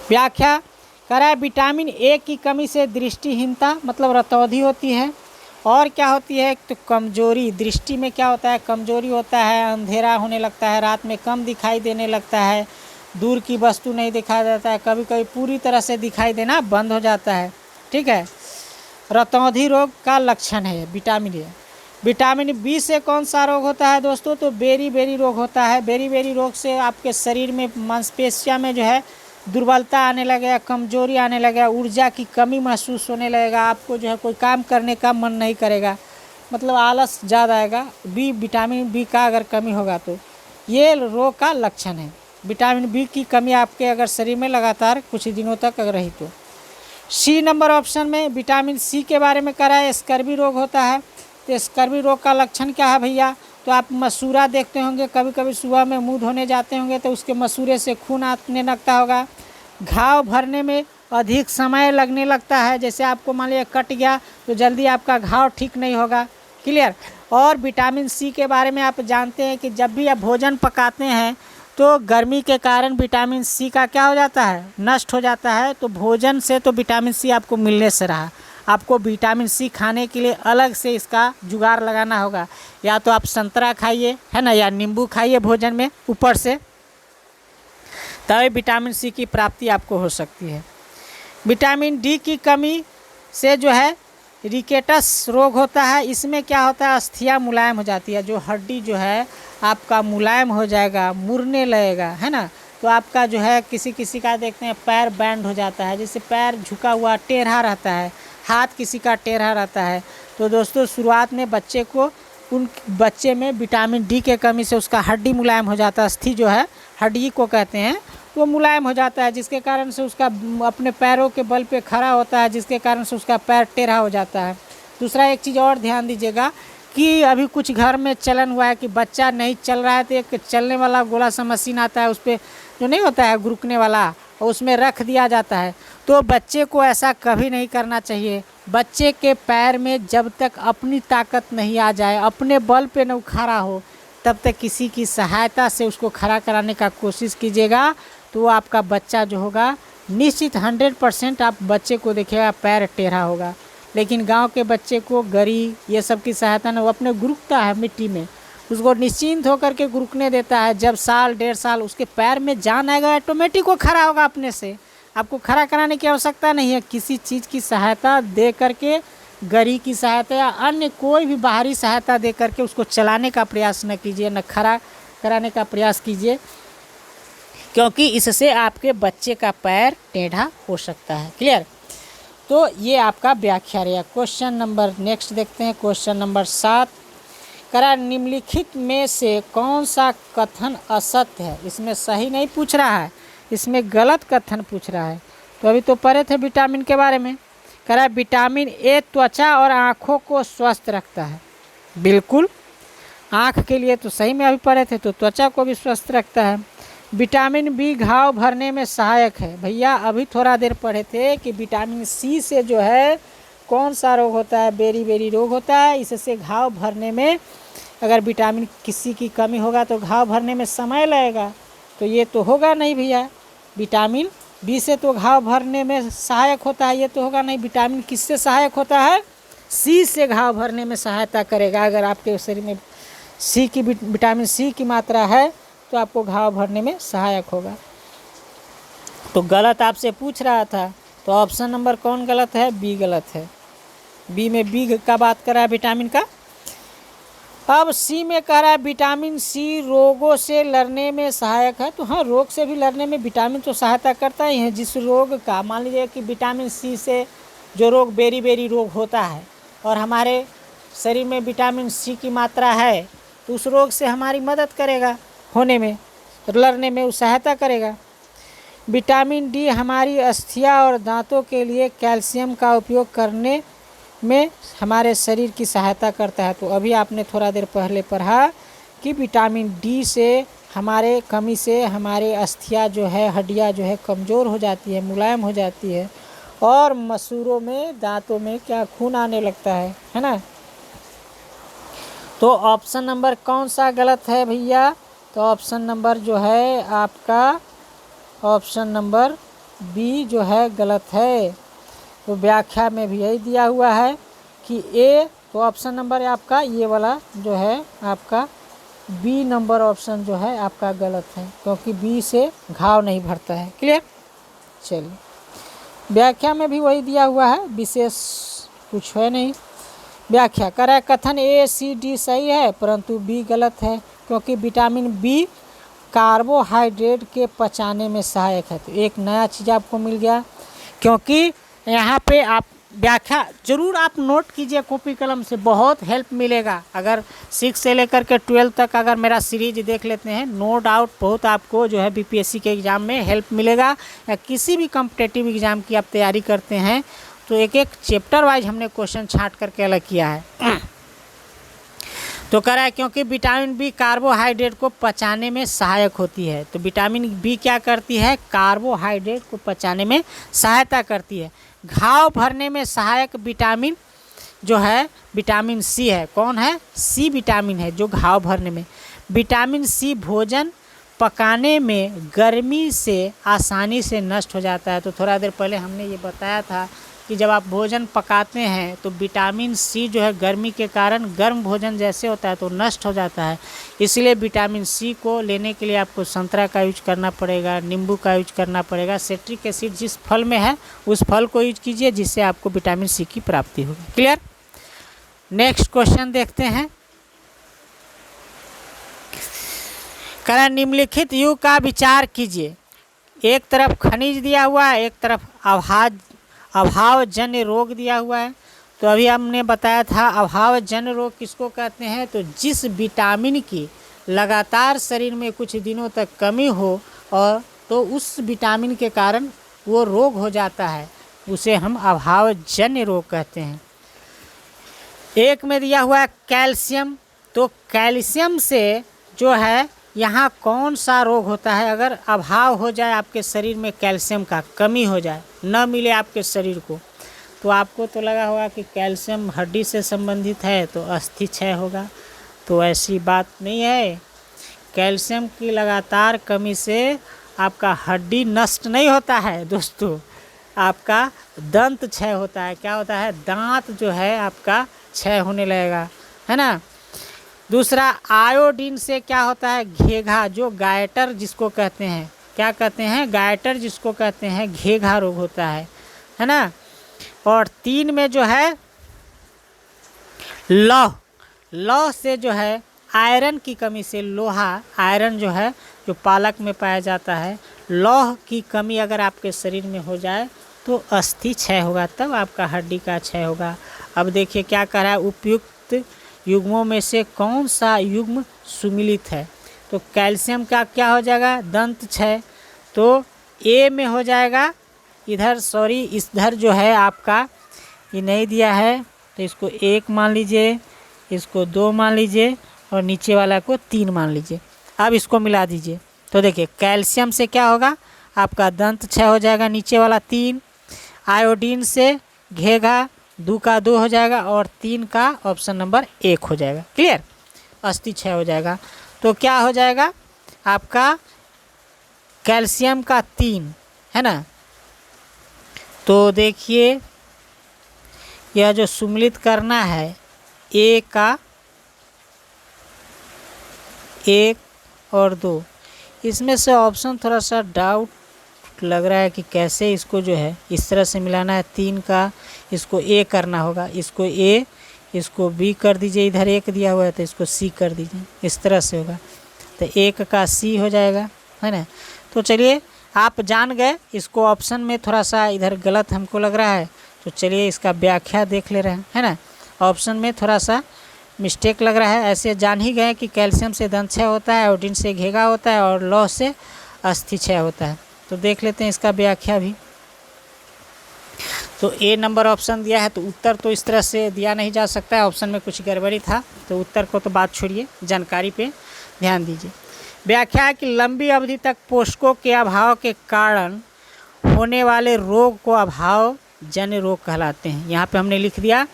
Speaker 1: व्याख्या करा है, विटामिन ए की कमी से दृष्टिहीनता मतलब रतौंधी होती है, और क्या होती है तो कमजोरी, दृष्टि में क्या होता है कमजोरी होता है, अंधेरा होने लगता है, रात में कम दिखाई देने लगता है, दूर की वस्तु नहीं दिखाई देता है, कभी कभी पूरी तरह से दिखाई देना बंद हो जाता है। ठीक है, रतौंधी रोग का लक्षण है विटामिन ए। विटामिन बी से कौन सा रोग होता है दोस्तों, तो बेरी रोग होता है। बेरी रोग से आपके शरीर में मांसपेशियों में जो है दुर्बलता आने लगेगा, कमजोरी आने लगेगा, ऊर्जा की कमी महसूस होने लगेगा, आपको जो है कोई काम करने का मन नहीं करेगा, मतलब आलस ज़्यादा आएगा। विटामिन बी का अगर कमी होगा तो ये रोग का लक्षण है। विटामिन बी की कमी आपके अगर शरीर में लगातार कुछ दिनों तक अगर रही तो। सी नंबर ऑप्शन में विटामिन सी के बारे में करा है, स्कर्वी रोग होता है। तो स्कर्वी रोग का लक्षण क्या है भैया, तो आप मसूरा देखते होंगे, कभी कभी सुबह में मुंह धोने जाते होंगे तो उसके मसूरे से खून आने लगता होगा। घाव भरने में अधिक समय लगने लगता है, जैसे आपको मान लिया कट गया तो जल्दी आपका घाव ठीक नहीं होगा। क्लियर। और विटामिन सी के बारे में आप जानते हैं कि जब भी आप भोजन पकाते हैं तो गर्मी के कारण विटामिन सी का क्या हो जाता है, नष्ट हो जाता है। तो भोजन से तो विटामिन सी आपको मिलने से रहा, आपको विटामिन सी खाने के लिए अलग से इसका जुगाड़ लगाना होगा। या तो आप संतरा खाइए, है ना, या नींबू खाइए भोजन में ऊपर से, तभी विटामिन सी की प्राप्ति आपको हो सकती है। विटामिन डी की कमी से जो है रिकेटस रोग होता है। इसमें क्या होता है, अस्थियाँ मुलायम हो जाती है, जो हड्डी जो है आपका मुलायम हो जाएगा, मुड़ने लगेगा, है ना। तो आपका जो है किसी किसी का देखते हैं पैर बैंड हो जाता है, जैसे पैर झुका हुआ टेढ़ा रहता है, हाथ किसी का टेढ़ा रहता है। तो दोस्तों शुरुआत में बच्चे में विटामिन डी के कमी से उसका हड्डी मुलायम हो जाता है, अस्थि जो है हड्डी को कहते हैं, वो मुलायम हो जाता है, जिसके कारण से उसका अपने पैरों के बल पे खड़ा होता है, जिसके कारण से उसका पैर टेढ़ा हो जाता है। दूसरा एक चीज़ और ध्यान दीजिएगा कि अभी कुछ घर में चलन हुआ है कि बच्चा नहीं चल रहा है तो एक चलने वाला गोला सा मशीन आता है, उस पर जो नहीं होता है गुरुकने वाला, और उसमें रख दिया जाता है। तो बच्चे को ऐसा कभी नहीं करना चाहिए। बच्चे के पैर में जब तक अपनी ताकत नहीं आ जाए, अपने बल पे न खड़ा हो, तब तक किसी की सहायता से उसको खड़ा कराने का कोशिश कीजिएगा। तो आपका बच्चा जो होगा निश्चित 100% आप बच्चे को देखिएगा पैर टेढ़ा होगा। लेकिन गांव के बच्चे को गरी ये सब की सहायता न, वो अपने गुरुकता है मिट्टी में, उसको निश्चिंत होकर के गुरुकने देता है। जब साल 1.5 साल उसके पैर में जान आएगा, ऑटोमेटिक वो खड़ा होगा अपने से, आपको खड़ा कराने की आवश्यकता नहीं है। किसी चीज़ की सहायता दे करके, गरी की सहायता या अन्य कोई भी बाहरी सहायता दे करके उसको चलाने का प्रयास न कीजिए, न खड़ा कराने का प्रयास कीजिए, क्योंकि इससे आपके बच्चे का पैर टेढ़ा हो सकता है। क्लियर। तो ये आपका व्याख्या रहेगा। क्वेश्चन नंबर नेक्स्ट देखते हैं, क्वेश्चन नंबर 7 करा, निम्नलिखित में से कौन सा कथन असत्य है। इसमें सही नहीं पूछ रहा है, इसमें गलत कथन पूछ रहा है। तो अभी तो पढ़े थे विटामिन के बारे में, करा विटामिन ए त्वचा और आँखों को स्वस्थ रखता है। बिल्कुल, आँख के लिए तो सही में अभी पढ़े थे, तो त्वचा को भी स्वस्थ रखता है। विटामिन बी घाव भरने में सहायक है। भैया अभी थोड़ा देर पढ़े थे कि विटामिन सी से जो है कौन सा रोग होता है, बेरी रोग होता है। इससे घाव भरने में अगर विटामिन किसी की कमी होगा तो घाव भरने में समय लगेगा, तो ये तो होगा नहीं भैया। विटामिन बी से तो घाव भरने में सहायक होता है, ये तो होगा नहीं। विटामिन किससे सहायक होता है, सी से घाव भरने में सहायता करेगा। अगर आपके शरीर में सी की विटामिन सी की मात्रा है तो आपको घाव भरने में सहायक होगा। तो गलत आपसे पूछ रहा था, तो ऑप्शन नंबर कौन गलत है, बी गलत है। बी में बी का बात कर रहा है विटामिन का। अब सी में कह रहा है विटामिन सी रोगों से लड़ने में सहायक है। तो हाँ, रोग से भी लड़ने में विटामिन तो सहायता करता ही है। जिस रोग का मान लीजिए कि विटामिन सी से जो रोग बेरी रोग होता है और हमारे शरीर में विटामिन सी की मात्रा है, तो उस रोग से हमारी मदद करेगा होने में, लड़ने में वो सहायता करेगा। विटामिन डी हमारी अस्थियां और दांतों के लिए कैल्शियम का उपयोग करने में हमारे शरीर की सहायता करता है। तो अभी आपने थोड़ा देर पहले पढ़ा कि विटामिन डी से हमारे कमी से हमारे अस्थियां जो है, हड्डियां जो है कमज़ोर हो जाती है, मुलायम हो जाती है और मसूड़ों में, दांतों में क्या खून आने लगता है ना। तो ऑप्शन नंबर कौन सा गलत है भैया? तो ऑप्शन नंबर जो है आपका ऑप्शन नंबर बी जो है गलत है। तो व्याख्या में भी यही दिया हुआ है कि ए, तो ऑप्शन नंबर आपका ये वाला जो है आपका बी नंबर ऑप्शन जो है आपका गलत है, क्योंकि बी से घाव नहीं भरता है। क्लियर? चलिए, व्याख्या में भी वही दिया हुआ है, विशेष कुछ है नहीं। व्याख्या करें, कथन ए सी डी सही है परंतु बी गलत है, क्योंकि विटामिन बी कार्बोहाइड्रेट के पचाने में सहायक है। तो एक नया चीज़ आपको मिल गया, क्योंकि यहाँ पे आप व्याख्या जरूर आप नोट कीजिए कॉपी कलम से, बहुत हेल्प मिलेगा। अगर 6 से लेकर के 12 तक अगर मेरा सीरीज देख लेते हैं, नो डाउट बहुत आपको जो है बीपीएससी के एग्ज़ाम में हेल्प मिलेगा, या किसी भी कॉम्पिटिटिव एग्ज़ाम की आप तैयारी करते हैं तो एक एक चैप्टर वाइज हमने क्वेश्चन छांट करके अलग किया है। तो कह रहा है क्योंकि विटामिन बी कार्बोहाइड्रेट को पचाने में सहायक होती है। तो विटामिन बी क्या करती है? कार्बोहाइड्रेट को पचाने में सहायता करती है। घाव भरने में सहायक विटामिन जो है विटामिन सी है। कौन है? सी विटामिन है जो घाव भरने में। विटामिन सी भोजन पकाने में गर्मी से आसानी से नष्ट हो जाता है। तो थोड़ा देर पहले हमने ये बताया था कि जब आप भोजन पकाते हैं तो विटामिन सी जो है गर्मी के कारण, गर्म भोजन जैसे होता है तो नष्ट हो जाता है। इसलिए विटामिन सी को लेने के लिए आपको संतरा का यूज करना पड़ेगा, नींबू का यूज करना पड़ेगा। सिट्रिक एसिड जिस फल में है उस फल को यूज कीजिए, जिससे आपको विटामिन सी की प्राप्ति होगी। क्लियर? नेक्स्ट क्वेश्चन देखते हैं। करें, निम्नलिखित युग का विचार कीजिए। एक तरफ खनिज दिया हुआ है, एक तरफ अभावजन्य रोग दिया हुआ है। तो अभी हमने बताया था अभावजन्य रोग किसको कहते हैं? तो जिस विटामिन की लगातार शरीर में कुछ दिनों तक कमी हो और तो उस विटामिन के कारण वो रोग हो जाता है, उसे हम अभावजन्य रोग कहते हैं। एक में दिया हुआ है कैल्शियम। तो कैल्शियम से जो है यहाँ कौन सा रोग होता है? अगर अभाव हो जाए आपके शरीर में, कैल्शियम का कमी हो जाए, न मिले आपके शरीर को, तो आपको तो लगा होगा कि कैल्शियम हड्डी से संबंधित है तो अस्थि क्षय होगा। तो ऐसी बात नहीं है। कैल्शियम की लगातार कमी से आपका हड्डी नष्ट नहीं होता है दोस्तों, आपका दंत क्षय होता है। क्या होता है? दांत जो है आपका क्षय होने लगेगा, है ना। दूसरा, आयोडीन से क्या होता है? घेघा, जो गायटर जिसको कहते हैं, क्या कहते हैं? गायटर जिसको कहते हैं, घेघा रोग होता है ना। और 3 में जो है लौह से जो है आयरन की कमी से, लोहा आयरन जो है जो पालक में पाया जाता है, लौह की कमी अगर आपके शरीर में हो जाए तो अस्थि क्षय होगा, तब आपका हड्डी का क्षय होगा। अब देखिए क्या कह रहा है, उपयुक्त युग्मों में से कौन सा युग्म सुमिलित है? तो कैल्शियम का क्या हो जाएगा? दंत क्षय। तो ए में हो जाएगा। इधर सॉरी, इधर जो है आपका ये नहीं दिया है तो इसको 1 मान लीजिए, इसको 2 मान लीजिए और नीचे वाला को 3 मान लीजिए। अब इसको मिला दीजिए तो देखिए कैल्शियम से क्या होगा? आपका दंत क्षय हो जाएगा, नीचे वाला 3। आयोडीन से घेघा, 2 का 2 हो जाएगा और 3 का ऑप्शन नंबर 1 हो जाएगा। क्लियर? अस्थि क्षय हो जाएगा। तो क्या हो जाएगा आपका? कैल्शियम का 3, है ना। तो देखिए यह जो सुमिलित करना है, ए का 1 और 2, इसमें से ऑप्शन थोड़ा सा डाउट लग रहा है कि कैसे इसको जो है इस तरह से मिलाना है। 3 का इसको ए करना होगा, इसको ए, इसको बी कर दीजिए, इधर 1 दिया हुआ है तो इसको सी कर दीजिए, इस तरह से होगा। तो 1 का सी हो जाएगा, है ना। तो चलिए आप जान गए, इसको ऑप्शन में थोड़ा सा इधर गलत हमको लग रहा है, तो चलिए इसका व्याख्या देख ले रहे हैं, है ना। ऑप्शन में थोड़ा सा मिस्टेक लग रहा है। ऐसे जान ही गए कि कैल्शियम से दंत क्षय होता है, आयोडीन से घेघा होता है और लौह से अस्थि क्षय होता है। तो देख लेते हैं इसका व्याख्या भी। तो ए नंबर ऑप्शन दिया है, तो उत्तर तो इस तरह से दिया नहीं जा सकता है, ऑप्शन में कुछ गड़बड़ी था, तो उत्तर को तो बात छोड़िए, जानकारी पे ध्यान दीजिए। व्याख्या है कि लंबी अवधि तक पोषकों के अभाव के कारण होने वाले रोग को अभाव जन्य रोग कहलाते हैं। यहाँ पे हमने लिख दिया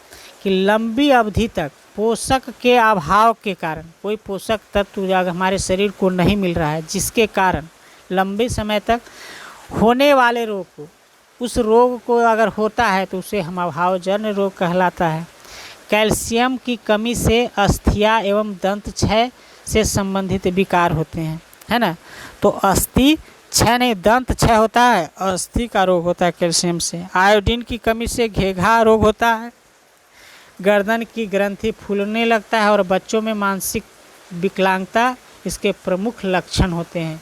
Speaker 1: कि लंबी अवधि तक पोषक के अभाव के कारण, कोई पोषक तत्व अगर हमारे शरीर को नहीं मिल रहा है, जिसके कारण लंबे समय तक होने वाले रोग को, उस रोग को अगर होता है तो उसे हम अभावजन्य रोग कहलाता है। कैल्शियम की कमी से अस्थिया एवं दंत क्षय से संबंधित विकार होते हैं, है ना। तो अस्थि क्षय नहीं, दंत क्षय होता है, अस्थि का रोग होता है कैल्शियम से। आयोडीन की कमी से घेघा रोग होता है, गर्दन की ग्रंथि फूलने लगता है और बच्चों में मानसिक विकलांगता इसके प्रमुख लक्षण होते हैं।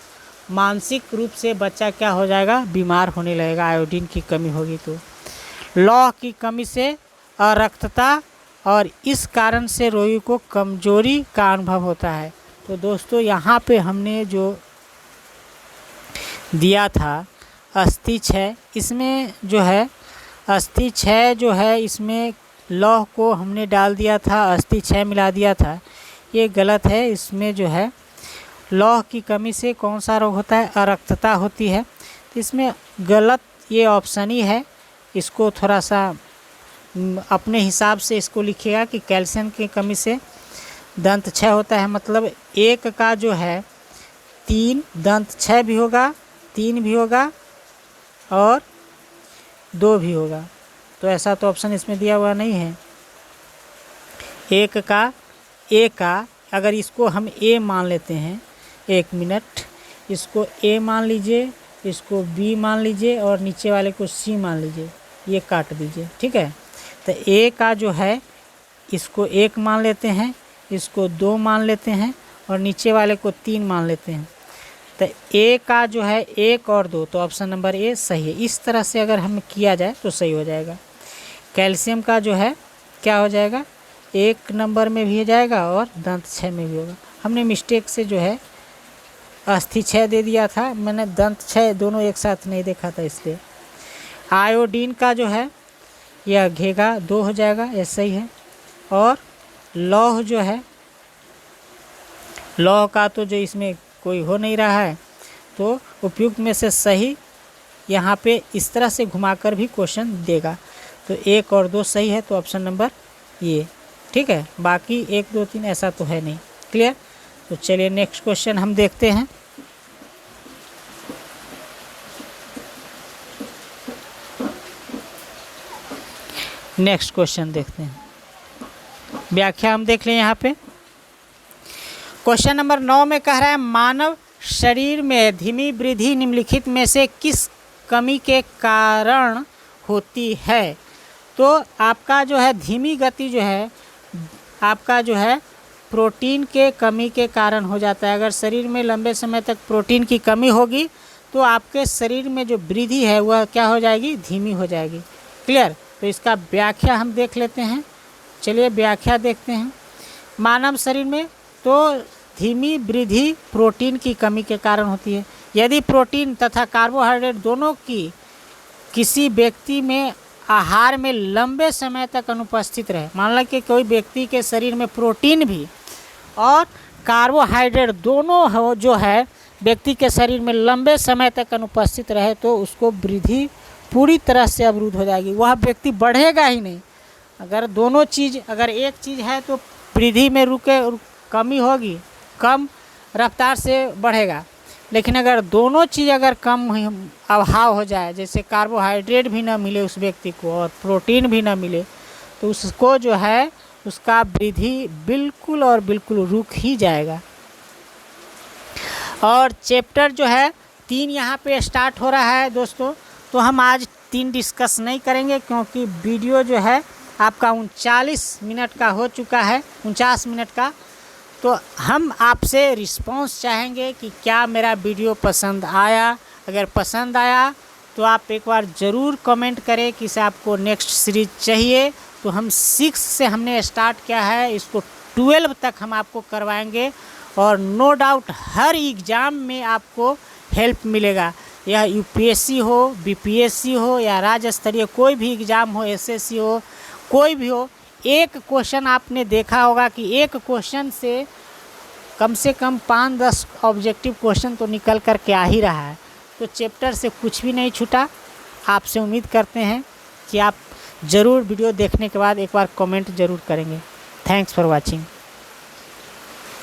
Speaker 1: मानसिक रूप से बच्चा क्या हो जाएगा, बीमार होने लगेगा, आयोडीन की कमी होगी तो। लौह की कमी से अरक्तता और इस कारण से रोगी को कमजोरी का अनुभव होता है। तो दोस्तों यहाँ पे हमने जो दिया था अस्थि क्षय, इसमें जो है अस्थि क्षय जो है, इसमें लौह को हमने डाल दिया था, अस्थि क्षय मिला दिया था, ये गलत है। इसमें जो है लौह की कमी से कौन सा रोग होता है, अरक्तता होती है, तो इसमें गलत ये ऑप्शन ही है। इसको थोड़ा सा अपने हिसाब से इसको लिखिएगा कि कैल्शियम की कमी से दंत क्षय होता है, मतलब एक का जो है 3 दंत क्षय भी होगा, 3 भी होगा और 2 भी होगा। तो ऐसा तो ऑप्शन इसमें दिया हुआ नहीं है। एक का अगर इसको हम ए मान लेते हैं, 1 मिनट, इसको ए मान लीजिए, इसको बी मान लीजिए और नीचे वाले को सी मान लीजिए, ये काट दीजिए, ठीक है। तो ए का जो है इसको 1 मान लेते हैं, इसको 2 मान लेते हैं और नीचे वाले को 3 मान लेते हैं। तो ए का जो है 1 और 2, तो ऑप्शन नंबर ए सही है। इस तरह से अगर हम किया जाए तो सही हो जाएगा। कैल्शियम का जो है क्या हो जाएगा, 1 नंबर में भी हो जाएगा और दंत क्षय में भी होगा। हमने मिस्टेक से जो है अस्थि क्षय दे दिया था, मैंने दंत क्षय दोनों एक साथ नहीं देखा था, इसलिए। आयोडीन का जो है यह घेगा 2 हो जाएगा, ये सही है। और लौह जो है, लौह का तो जो इसमें कोई हो नहीं रहा है, तो उपयुक्त में से सही यहाँ पे इस तरह से घुमाकर भी क्वेश्चन देगा। तो 1 और 2 सही है, तो ऑप्शन नंबर ये, ठीक है। बाकी 1 2 3 ऐसा तो है नहीं। क्लियर। तो चलिए नेक्स्ट क्वेश्चन हम देखते हैं। नेक्स्ट क्वेश्चन देखते हैं, व्याख्या हम देख लें यहाँ पे। क्वेश्चन नंबर 9 में कह रहा है मानव शरीर में धीमी वृद्धि निम्नलिखित में से किस कमी के कारण होती है। तो आपका जो है धीमी गति जो है आपका जो है प्रोटीन के कमी के कारण हो जाता है। अगर शरीर में लंबे समय तक प्रोटीन की कमी होगी तो आपके शरीर में जो वृद्धि है वह क्या हो जाएगी, धीमी हो जाएगी। क्लियर। तो इसका व्याख्या हम देख लेते हैं। चलिए व्याख्या देखते हैं। मानव शरीर में तो धीमी वृद्धि प्रोटीन की कमी के कारण होती है। यदि प्रोटीन तथा कार्बोहाइड्रेट दोनों की किसी व्यक्ति में आहार में लंबे समय तक अनुपस्थित रहे, मान लो कि कोई व्यक्ति के शरीर में प्रोटीन भी और कार्बोहाइड्रेट दोनों हो जो है व्यक्ति के शरीर में लंबे समय तक अनुपस्थित रहे, तो उसको वृद्धि पूरी तरह से अवरुद्ध हो जाएगी, वह व्यक्ति बढ़ेगा ही नहीं। अगर दोनों चीज़, अगर एक चीज़ है तो वृद्धि में कमी होगी, कम रफ्तार से बढ़ेगा। लेकिन अगर दोनों चीज़ अगर कम अभाव हो जाए, जैसे कार्बोहाइड्रेट भी ना मिले उस व्यक्ति को और प्रोटीन भी ना मिले, तो उसको जो है उसका वृद्धि बिल्कुल और बिल्कुल रुक ही जाएगा। और चैप्टर जो है 3 यहाँ पे स्टार्ट हो रहा है दोस्तों। तो हम आज 3 डिस्कस नहीं करेंगे क्योंकि वीडियो जो है आपका 39 मिनट का हो चुका है, 49 मिनट का। तो हम आपसे रिस्पांस चाहेंगे कि क्या मेरा वीडियो पसंद आया। अगर पसंद आया तो आप एक बार ज़रूर कमेंट करें कि से आपको नेक्स्ट सीरीज चाहिए। तो हम 6 से हमने स्टार्ट किया है, इसको 12 तक हम आपको करवाएंगे और नो डाउट हर एग्ज़ाम में आपको हेल्प मिलेगा। या यूपीएससी हो, बीपीएससी हो, या राज्य स्तरीय कोई भी एग्ज़ाम हो, एसएससी हो, कोई भी हो, एक क्वेश्चन आपने देखा होगा कि एक क्वेश्चन से कम 5-10 ऑब्जेक्टिव क्वेश्चन तो निकल कर के आ ही रहा है। तो चैप्टर से कुछ भी नहीं छूटा। आपसे उम्मीद करते हैं कि आप ज़रूर वीडियो देखने के बाद एक बार कमेंट ज़रूर करेंगे। Thanks for watching.